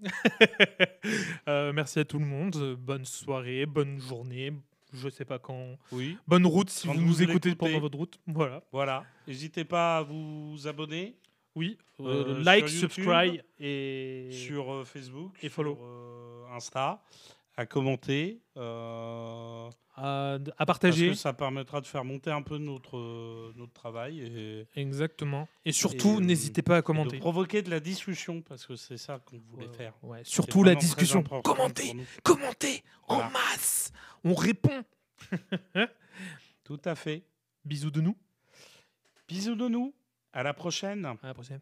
Merci à tout le monde. Bonne soirée, bonne journée. Je sais pas quand. Oui. Bonne route si Quand vous vous nous écoutez l'écoutez. pendant votre route. Voilà. Voilà. N'hésitez pas à vous abonner. Oui. sur Like, YouTube, subscribe et sur Facebook et follow. sur Insta, à commenter. À Parce partager. que ça permettra de faire monter un peu notre travail et Exactement. Et surtout, n'hésitez pas à de commenter. provoquer de la discussion parce que c'est ça qu'on voulait faire. Ouais. C'est Surtout la vraiment très discussion. important Commentez, pour nous. commentez Voilà. en masse. On répond. Tout à fait. Bisous de nous. Bisous de nous. À la prochaine. À la prochaine.